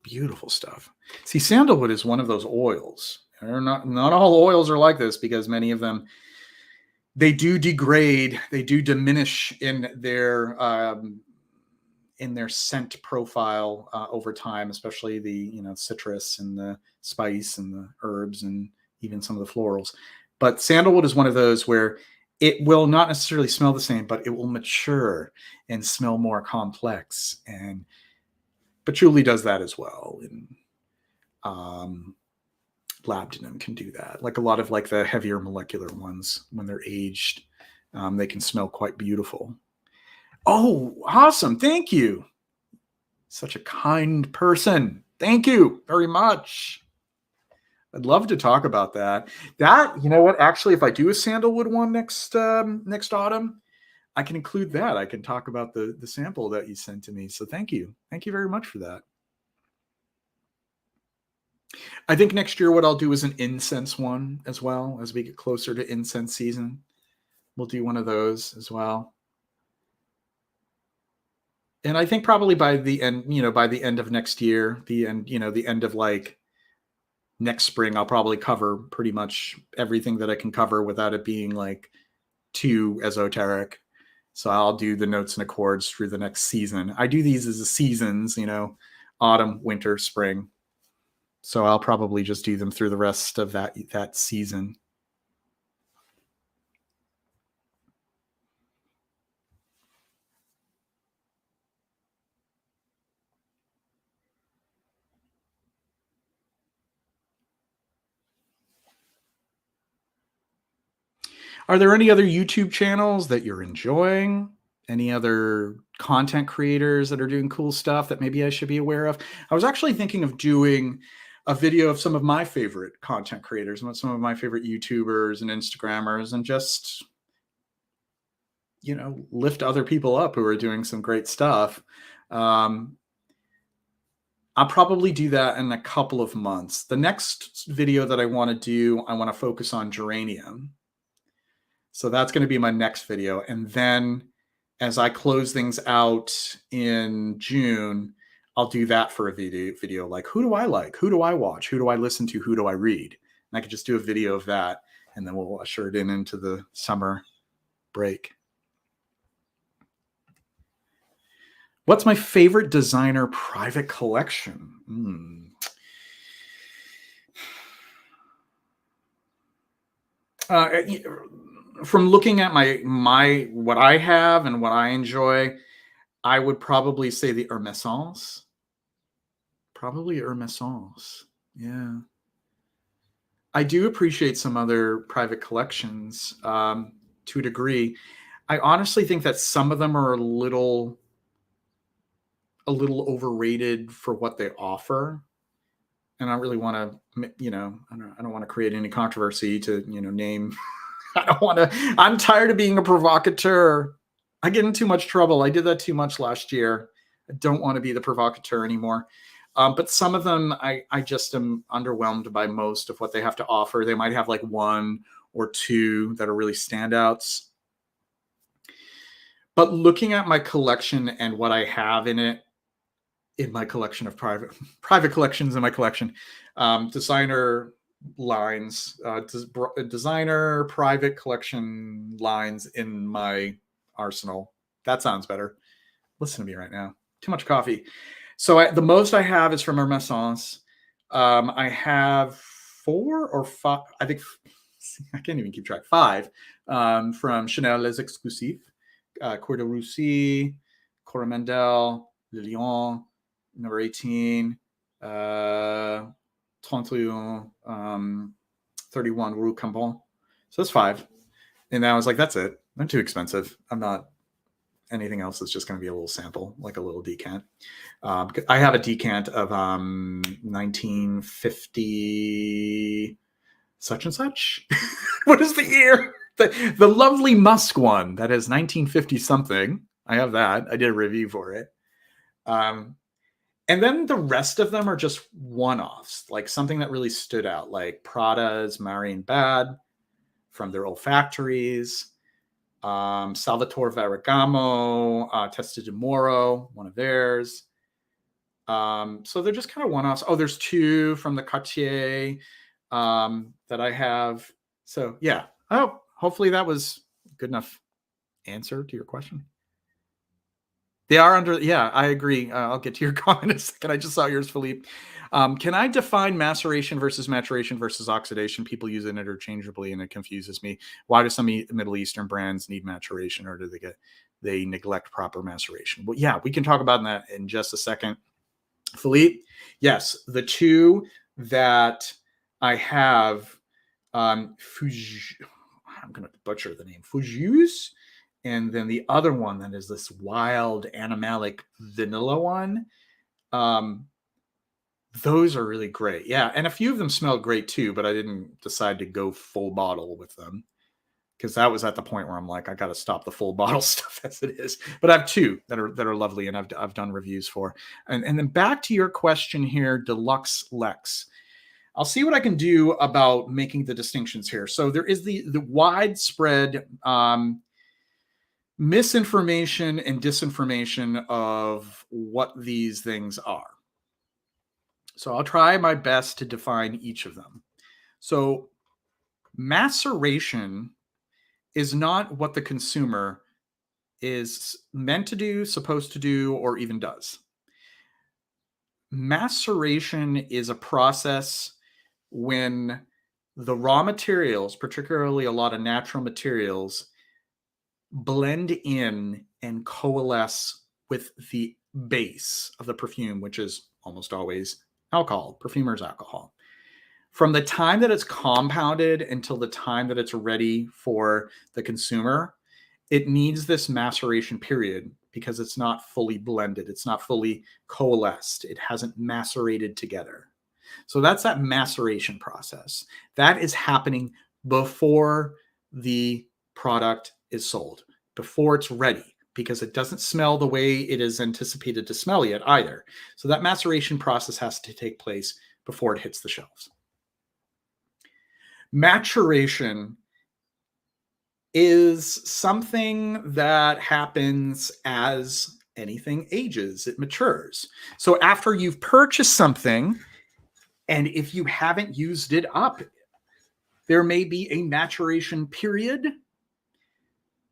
Beautiful stuff. See, sandalwood is one of those oils. Not all oils are like this, because many of them, they do degrade, they do diminish in their scent profile over time, especially the citrus and the spice and the herbs and even some of the florals. But sandalwood is one of those where it will not necessarily smell the same, but it will mature and smell more complex. And patchouli does that as well. And labdanum can do that. Like a lot of like the heavier molecular ones, when they're aged, they can smell quite beautiful. Oh, awesome. Thank you. Such a kind person. Thank you very much. I'd love to talk about that. That, you know what? Actually, if I do a sandalwood one next autumn, I can include that. I can talk about the sample that you sent to me. So thank you. Thank you very much for that. I think next year what I'll do is an incense one as well. As we get closer to incense season, we'll do one of those as well. And I think probably by the end of next year, the end of like next spring, I'll probably cover pretty much everything that I can cover without it being like too esoteric. So I'll do the notes and accords through the next season. I do these as the seasons, autumn, winter, spring. So I'll probably just do them through the rest of that season. Are there any other YouTube channels that you're enjoying? Any other content creators that are doing cool stuff that maybe I should be aware of? I was actually thinking of doing a video of some of my favorite content creators and some of my favorite YouTubers and Instagrammers, and just, lift other people up who are doing some great stuff. I'll probably do that in a couple of months. The next video that I want to do, I want to focus on geranium. So that's going to be my next video. And then as I close things out in June, I'll do that for a video like, who do I like? Who do I watch? Who do I listen to? Who do I read? And I could just do a video of that, and then we'll usher it into the summer break. What's my favorite designer private collection? From looking at my what I have and what I enjoy, I would probably say the Hermescence. Probably Hermescence. Yeah. I do appreciate some other private collections to a degree. I honestly think that some of them are a little overrated for what they offer. And I really want to, I don't want to create any controversy to, name. I don't want to. I'm tired of being a provocateur. I get in too much trouble. I did that too much last year. I don't want to be the provocateur anymore. But some of them, I just am underwhelmed by most of what they have to offer. They might have like one or two that are really standouts. But looking at my collection and what I have in my collection of private collections in my collection, designer lines, designer private collection lines in my arsenal. That sounds better. Listen to me right now. Too much coffee. So the most I have is from Hermescence. I have 4 or 5. I think I can't even keep track. 5 from Chanel Les Exclusifs, Cour de Russie, Coromandel, Le Lion, number 18, 31, 31 Rue Cambon. So that's 5. And I was like, that's it. They're too expensive. I'm not. Anything else is just going to be a little sample, like a little decant. I have a decant of 1950 such and such. What is the year? The lovely musk one that is 1950 something. I have that. I did a review for it. And then the rest of them are just one-offs, like something that really stood out, like Prada's Marion Bad from their olfactories. Salvatore Ferragamo, Testa de Moro, one of theirs. So they're just kind of one-offs. Oh, there's 2 from the Cartier that I have. So yeah, hopefully that was a good enough answer to your question. They are under, yeah, I agree. I'll get to your comment in a second. I just saw yours, Philippe. Can I define maceration versus maturation versus oxidation? People use it interchangeably, and it confuses me. Why do some Middle Eastern brands need maturation, or do they neglect proper maceration? Well, yeah, we can talk about that in just a second. Philippe, yes, the 2 that I have I'm going to butcher the name, Fujus. And then the other one that is this wild animalic vanilla one. Those are really great. Yeah. And a few of them smell great too, but I didn't decide to go full bottle with them because that was at the point where I'm like, I got to stop the full bottle stuff as it is. But I have two that are lovely and I've done reviews for. And then back to your question here, Deluxe Lex. I'll see what I can do about making the distinctions here. So there is the widespread misinformation and disinformation of what these things are. So I'll try my best to define each of them. So maceration is not what the consumer is meant to do, supposed to do, or even does. Maceration is a process when the raw materials, particularly a lot of natural materials, blend in and coalesce with the base of the perfume, which is almost always alcohol, perfumer's alcohol. From the time that it's compounded until the time that it's ready for the consumer, it needs this maceration period because it's not fully blended. It's not fully coalesced. It hasn't macerated together. So that's that maceration process. That is happening before the product is sold, before it's ready, because it doesn't smell the way it is anticipated to smell yet either. So that maceration process has to take place before it hits the shelves. Maturation is something that happens as anything ages, it matures. So after you've purchased something, and if you haven't used it up, there may be a maturation period.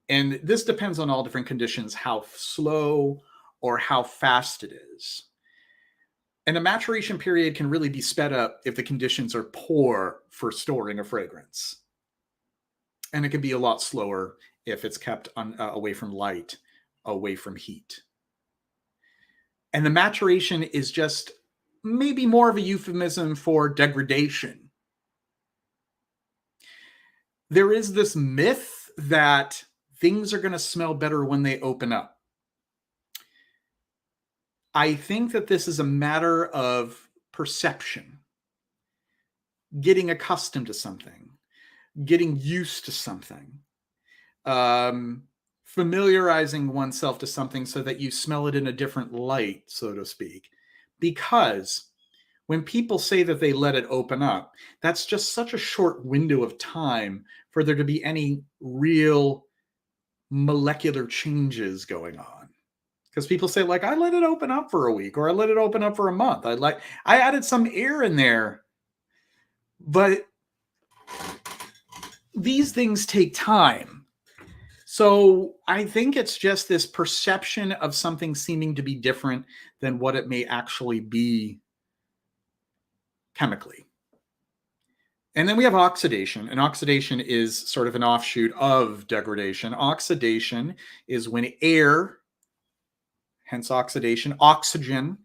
And this depends on all different conditions, how slow or how fast it is. And a maturation period can really be sped up if the conditions are poor for storing a fragrance. And it can be a lot slower if it's kept away from light, away from heat. And the maturation is just maybe more of a euphemism for degradation. There is this myth that things are going to smell better when they open up. I think that this is a matter of perception, getting accustomed to something, getting used to something, familiarizing oneself to something so that you smell it in a different light, so to speak. Because when people say that they let it open up, that's just such a short window of time for there to be any real molecular changes going on. Because people say, like, I let it open up for a week, or I let it open up for a month. I added some air in there. But these things take time. So I think it's just this perception of something seeming to be different than what it may actually be chemically. And then we have oxidation. And oxidation is sort of an offshoot of degradation. Oxidation is when air, hence oxidation, oxygen,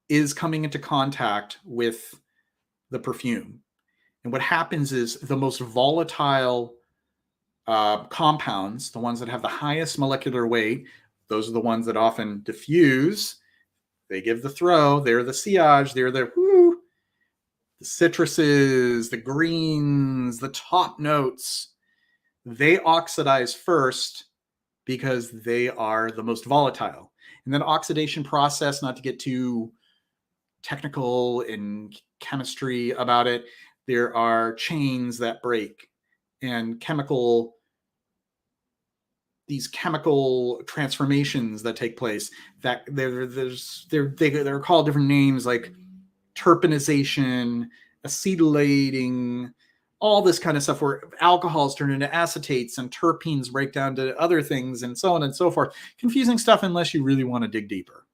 is coming into contact with the perfume. And what happens is the most volatile compounds, the ones that have the highest molecular weight, those are the ones that often diffuse. They give the throw. They're the sillage. They're the whoo. The citruses, the greens, the top notes, they oxidize first because they are the most volatile. And then oxidation process, not to get too technical in chemistry about it, there are chains that break and these chemical transformations that take place that they're called different names like terpenization, acetylating, all this kind of stuff where alcohols turn into acetates and terpenes break down to other things and so on and so forth. Confusing stuff unless you really want to dig deeper.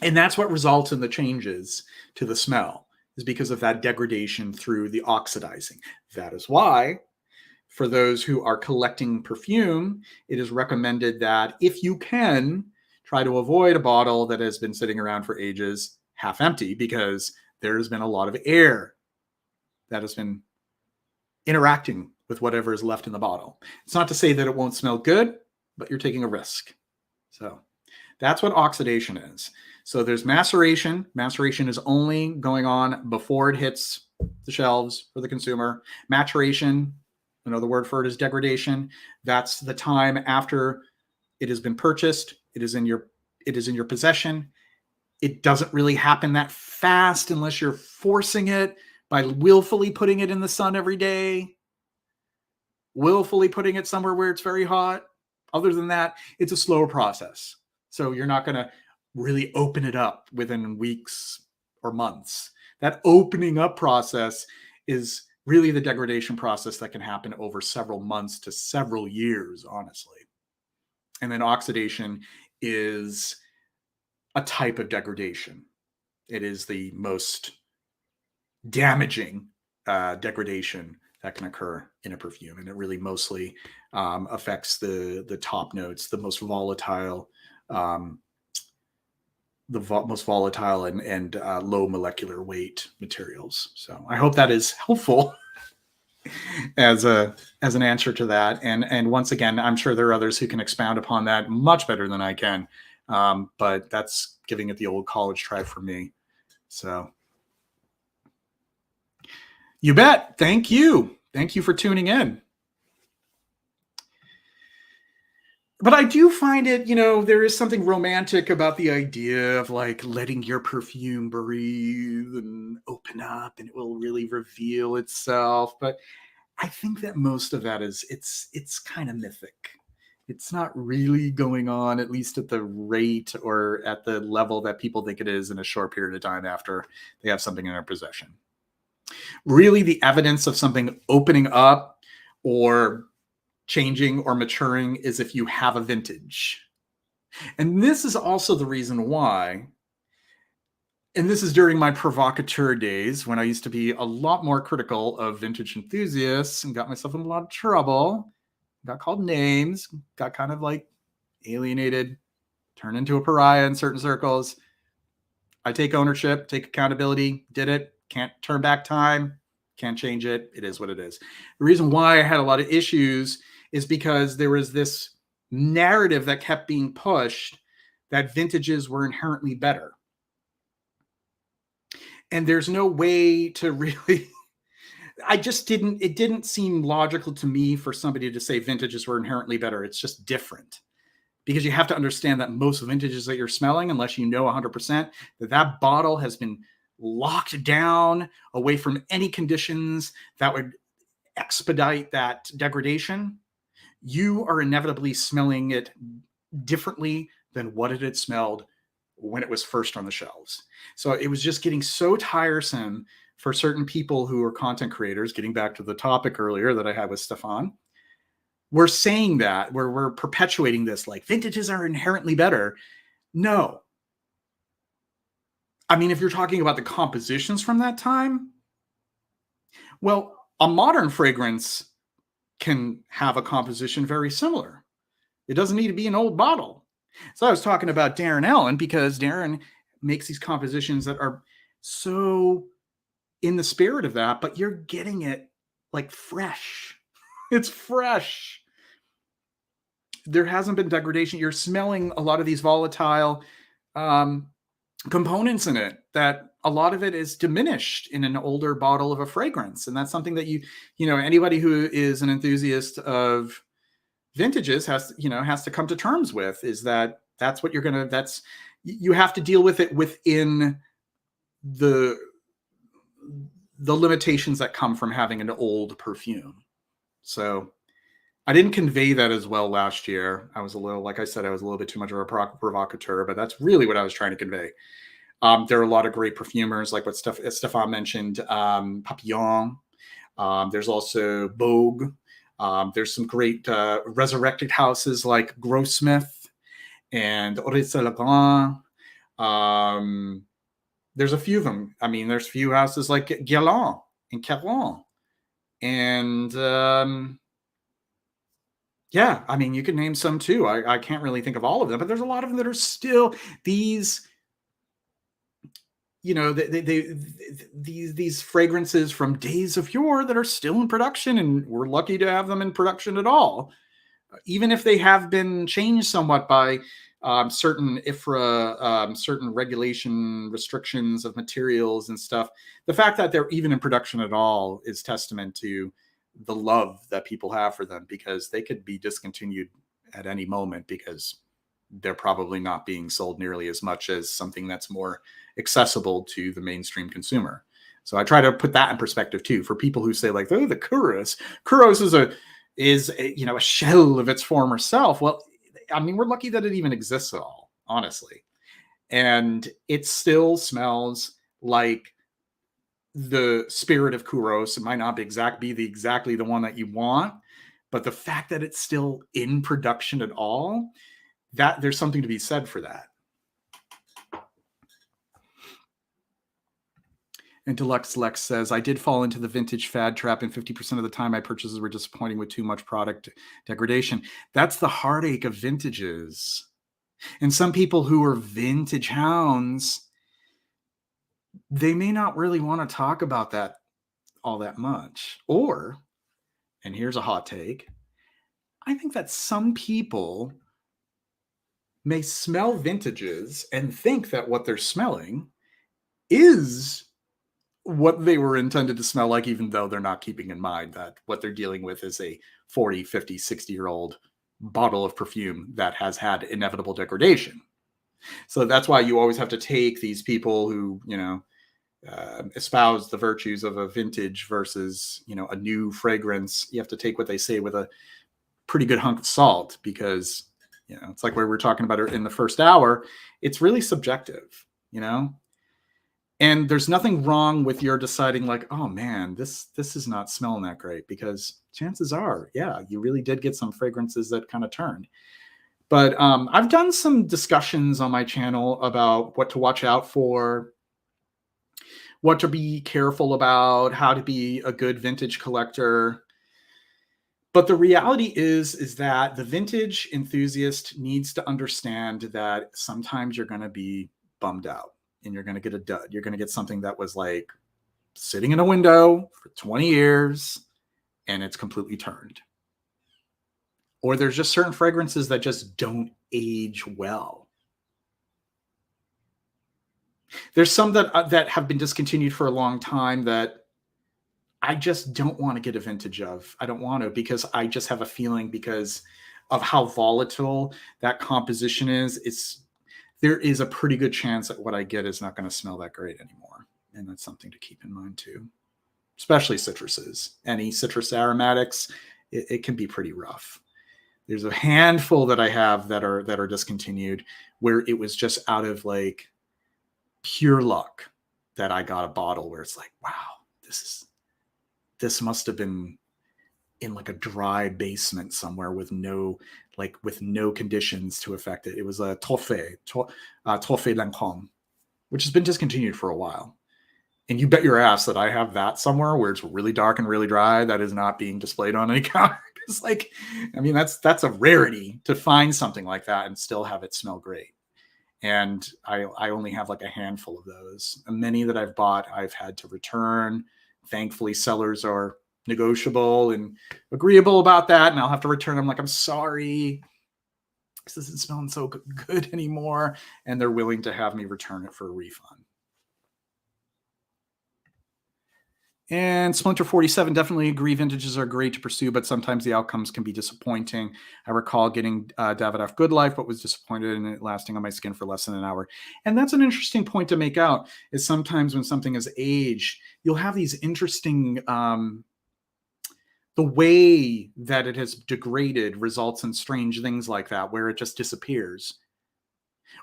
And that's what results in the changes to the smell, is because of that degradation through the oxidizing. That is why, for those who are collecting perfume, it is recommended that if you can, try to avoid a bottle that has been sitting around for ages half empty, because There's been a lot of air that has been interacting with whatever is left in the bottle. It's not to say that it won't smell good, but you're taking a risk. So that's what oxidation is. So there's maceration. Maceration is only going on before it hits the shelves for the consumer. Maturation, another word for it is degradation. That's the time after it has been purchased. It is in your possession. It doesn't really happen that fast unless you're forcing it by willfully putting it in the sun every day, willfully putting it somewhere where it's very hot. Other than that, it's a slower process. So you're not going to really open it up within weeks or months. That opening up process is really the degradation process that can happen over several months to several years, honestly. And then oxidation is a type of degradation. It is the most damaging degradation that can occur in a perfume, and it really mostly affects the top notes, the most volatile, and low molecular weight materials. So I hope that is helpful as an answer to that. And once again, I'm sure there are others who can expound upon that much better than I can. But that's giving it the old college try for me. So you bet. Thank you. Thank you for tuning in. But I do find it, there is something romantic about the idea of like letting your perfume breathe and open up and it will really reveal itself. But I think that most of that it's kind of mythic. It's not really going on, at least at the rate or at the level that people think it is in a short period of time after they have something in their possession. Really, the evidence of something opening up or changing or maturing is if you have a vintage. And this is also the reason why, and this is during my provocateur days when I used to be a lot more critical of vintage enthusiasts and got myself in a lot of trouble, got called names, got kind of like alienated, turned into a pariah in certain circles. I take ownership, take accountability, did it, can't turn back time, can't change it. It is what it is. The reason why I had a lot of issues is because there was this narrative that kept being pushed that vintages were inherently better. And there's no way to really, it didn't seem logical to me for somebody to say vintages were inherently better. It's just different. Because you have to understand that most vintages that you're smelling, unless you know 100%, that bottle has been locked down away from any conditions that would expedite that degradation, you are inevitably smelling it differently than what it had smelled when it was first on the shelves. So it was just getting so tiresome for certain people who are content creators, getting back to the topic earlier that I had with Stephan. We're saying that, we're perpetuating this, like vintages are inherently better. No. I mean, if you're talking about the compositions from that time, well, a modern fragrance can have a composition very similar. It doesn't need to be an old bottle. So I was talking about Darren Allen because Darren makes these compositions that are so in the spirit of that, but you're getting it like fresh. It's fresh. There hasn't been degradation. You're smelling a lot of these volatile components in it that a lot of it is diminished in an older bottle of a fragrance. And that's something that anybody who is an enthusiast of vintages has to come to terms with, is that that's what you have to deal with it within the limitations that come from having an old perfume. So I didn't convey that as well last year. I was a little bit too much of a provocateur, but that's really what I was trying to convey. There are a lot of great perfumers, like what Stephan mentioned, Papillon. There's also Vogue. There's some great resurrected houses like Grossmith and Oris Elegant. There's a few of them. I mean, there's a few houses like Guerlain and Caron. And yeah, I mean, you could name some too. I can't really think of all of them, but there's a lot of them that are still these these fragrances from days of yore that are still in production, and we're lucky to have them in production at all, even if they have been changed somewhat by certain IFRA, certain regulation restrictions of materials and stuff. The fact that they're even in production at all is testament to the love that people have for them, because they could be discontinued at any moment because they're probably not being sold nearly as much as something that's more accessible to the mainstream consumer. So I try to put that in perspective too, for people who say like, oh, the Kouros is a shell of its former self. Well, I mean, we're lucky that it even exists at all, honestly. And it still smells like the spirit of Kouros. It might not be exactly the one that you want, but the fact that it's still in production at all, that there's something to be said for that. And Deluxe Lex says, I did fall into the vintage fad trap, and 50% of the time my purchases were disappointing with too much product degradation. That's the heartache of vintages. And some people who are vintage hounds, they may not really want to talk about that all that much. Or, and here's a hot take, I think that some people may smell vintages and think that what they're smelling is what they were intended to smell like, even though they're not keeping in mind that what they're dealing with is a 40, 50, 60-year-old bottle of perfume that has had inevitable degradation. So that's why you always have to take these people who, espouse the virtues of a vintage versus, a new fragrance. You have to take what they say with a pretty good hunk of salt, because it's like we were talking about in the first hour. It's really subjective, and there's nothing wrong with your deciding like, oh man, this is not smelling that great, because chances are, yeah, you really did get some fragrances that kind of turned. But I've done some discussions on my channel about what to watch out for, what to be careful about, how to be a good vintage collector. But the reality is that the vintage enthusiast needs to understand that sometimes you're going to be bummed out and you're going to get a dud. You're going to get something that was like sitting in a window for 20 years and it's completely turned. Or there's just certain fragrances that just don't age well. There's some that have been discontinued for a long time that I just don't want to get a vintage of. I don't want to, because I just have a feeling, because of how volatile that composition is, there is a pretty good chance that what I get is not going to smell that great anymore. And that's something to keep in mind too, especially citruses. Any citrus aromatics, it can be pretty rough. There's a handful that I have that are discontinued, where it was just out of like pure luck that I got a bottle where it's like, wow, this must have been in like a dry basement somewhere with no conditions to affect it. It was a Trophée Lancôme, which has been discontinued for a while. And you bet your ass that I have that somewhere where it's really dark and really dry that is not being displayed on any counter. It's like, I mean, that's a rarity to find something like that and still have it smell great. And I only have like a handful of those. And many that I've bought, I've had to return. Thankfully, sellers are negotiable and agreeable about that. And I'll have to return them like, I'm sorry, this isn't smelling so good anymore. And they're willing to have me return it for a refund. And Splinter 47, definitely agree. Vintages are great to pursue, but sometimes the outcomes can be disappointing. I recall getting Davidoff Good Life, but was disappointed in it lasting on my skin for less than an hour. And that's an interesting point to make out, is sometimes when something is aged, you'll have these interesting, the way that it has degraded results in strange things like that, where it just disappears.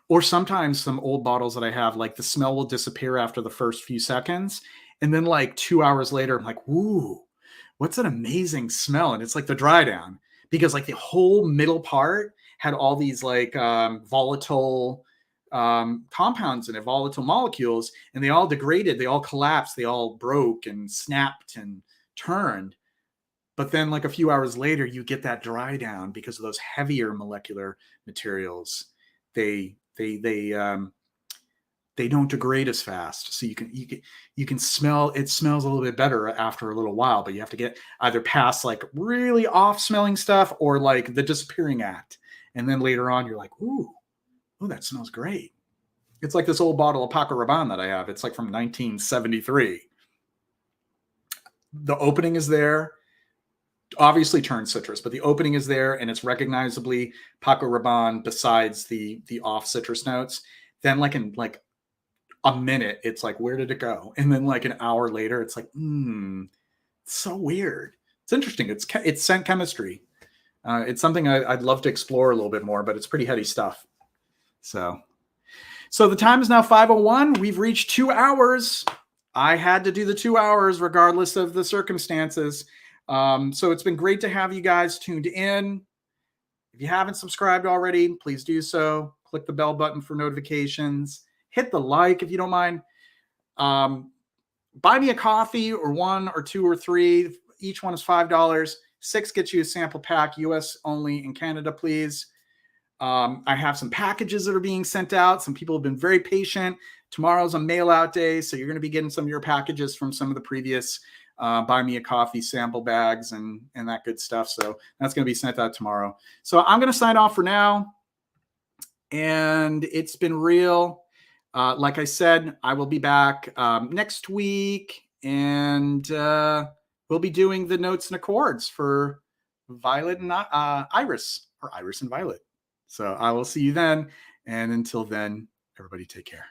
Or sometimes some old bottles that I have, like the smell will disappear after the first few seconds. And then like 2 hours later, I'm like, ooh, what's an amazing smell? And it's like the dry down, because like the whole middle part had all these like volatile compounds in it, volatile molecules, and they all degraded, they all collapsed, they all broke and snapped and turned. But then like a few hours later, you get that dry down because of those heavier molecular materials. They they don't degrade as fast. So you can smell, it smells a little bit better after a little while, but you have to get either past like really off smelling stuff or like the disappearing act. And then later on, you're like, ooh, that smells great. It's like this old bottle of Paco Rabanne that I have. It's like from 1973. The opening is there, obviously turned citrus, but the opening is there and it's recognizably Paco Rabanne besides the off citrus notes. Then like in like a minute, it's like, where did it go? And then like an hour later, it's like, it's so weird. It's interesting. It's scent chemistry. It's something I'd love to explore a little bit more, but it's pretty heady stuff. So the time is now 5:01. We've reached 2 hours. I had to do the 2 hours regardless of the circumstances. So it's been great to have you guys tuned in. If you haven't subscribed already, please do so. Click the bell button for notifications. Hit the like if you don't mind. Buy me a coffee or 1 or 2 or 3. Each one is $5. 6 gets you a sample pack, US only, in Canada, please. I have some packages that are being sent out. Some people have been very patient. Tomorrow's a mail out day, so you're going to be getting some of your packages from some of the previous Buy Me a Coffee sample bags and that good stuff. So that's going to be sent out tomorrow. So I'm going to sign off for now. And it's been real. Like I said, I will be back next week, and we'll be doing the notes and accords for Violet and Iris, or Iris and Violet. So I will see you then. And until then, everybody take care.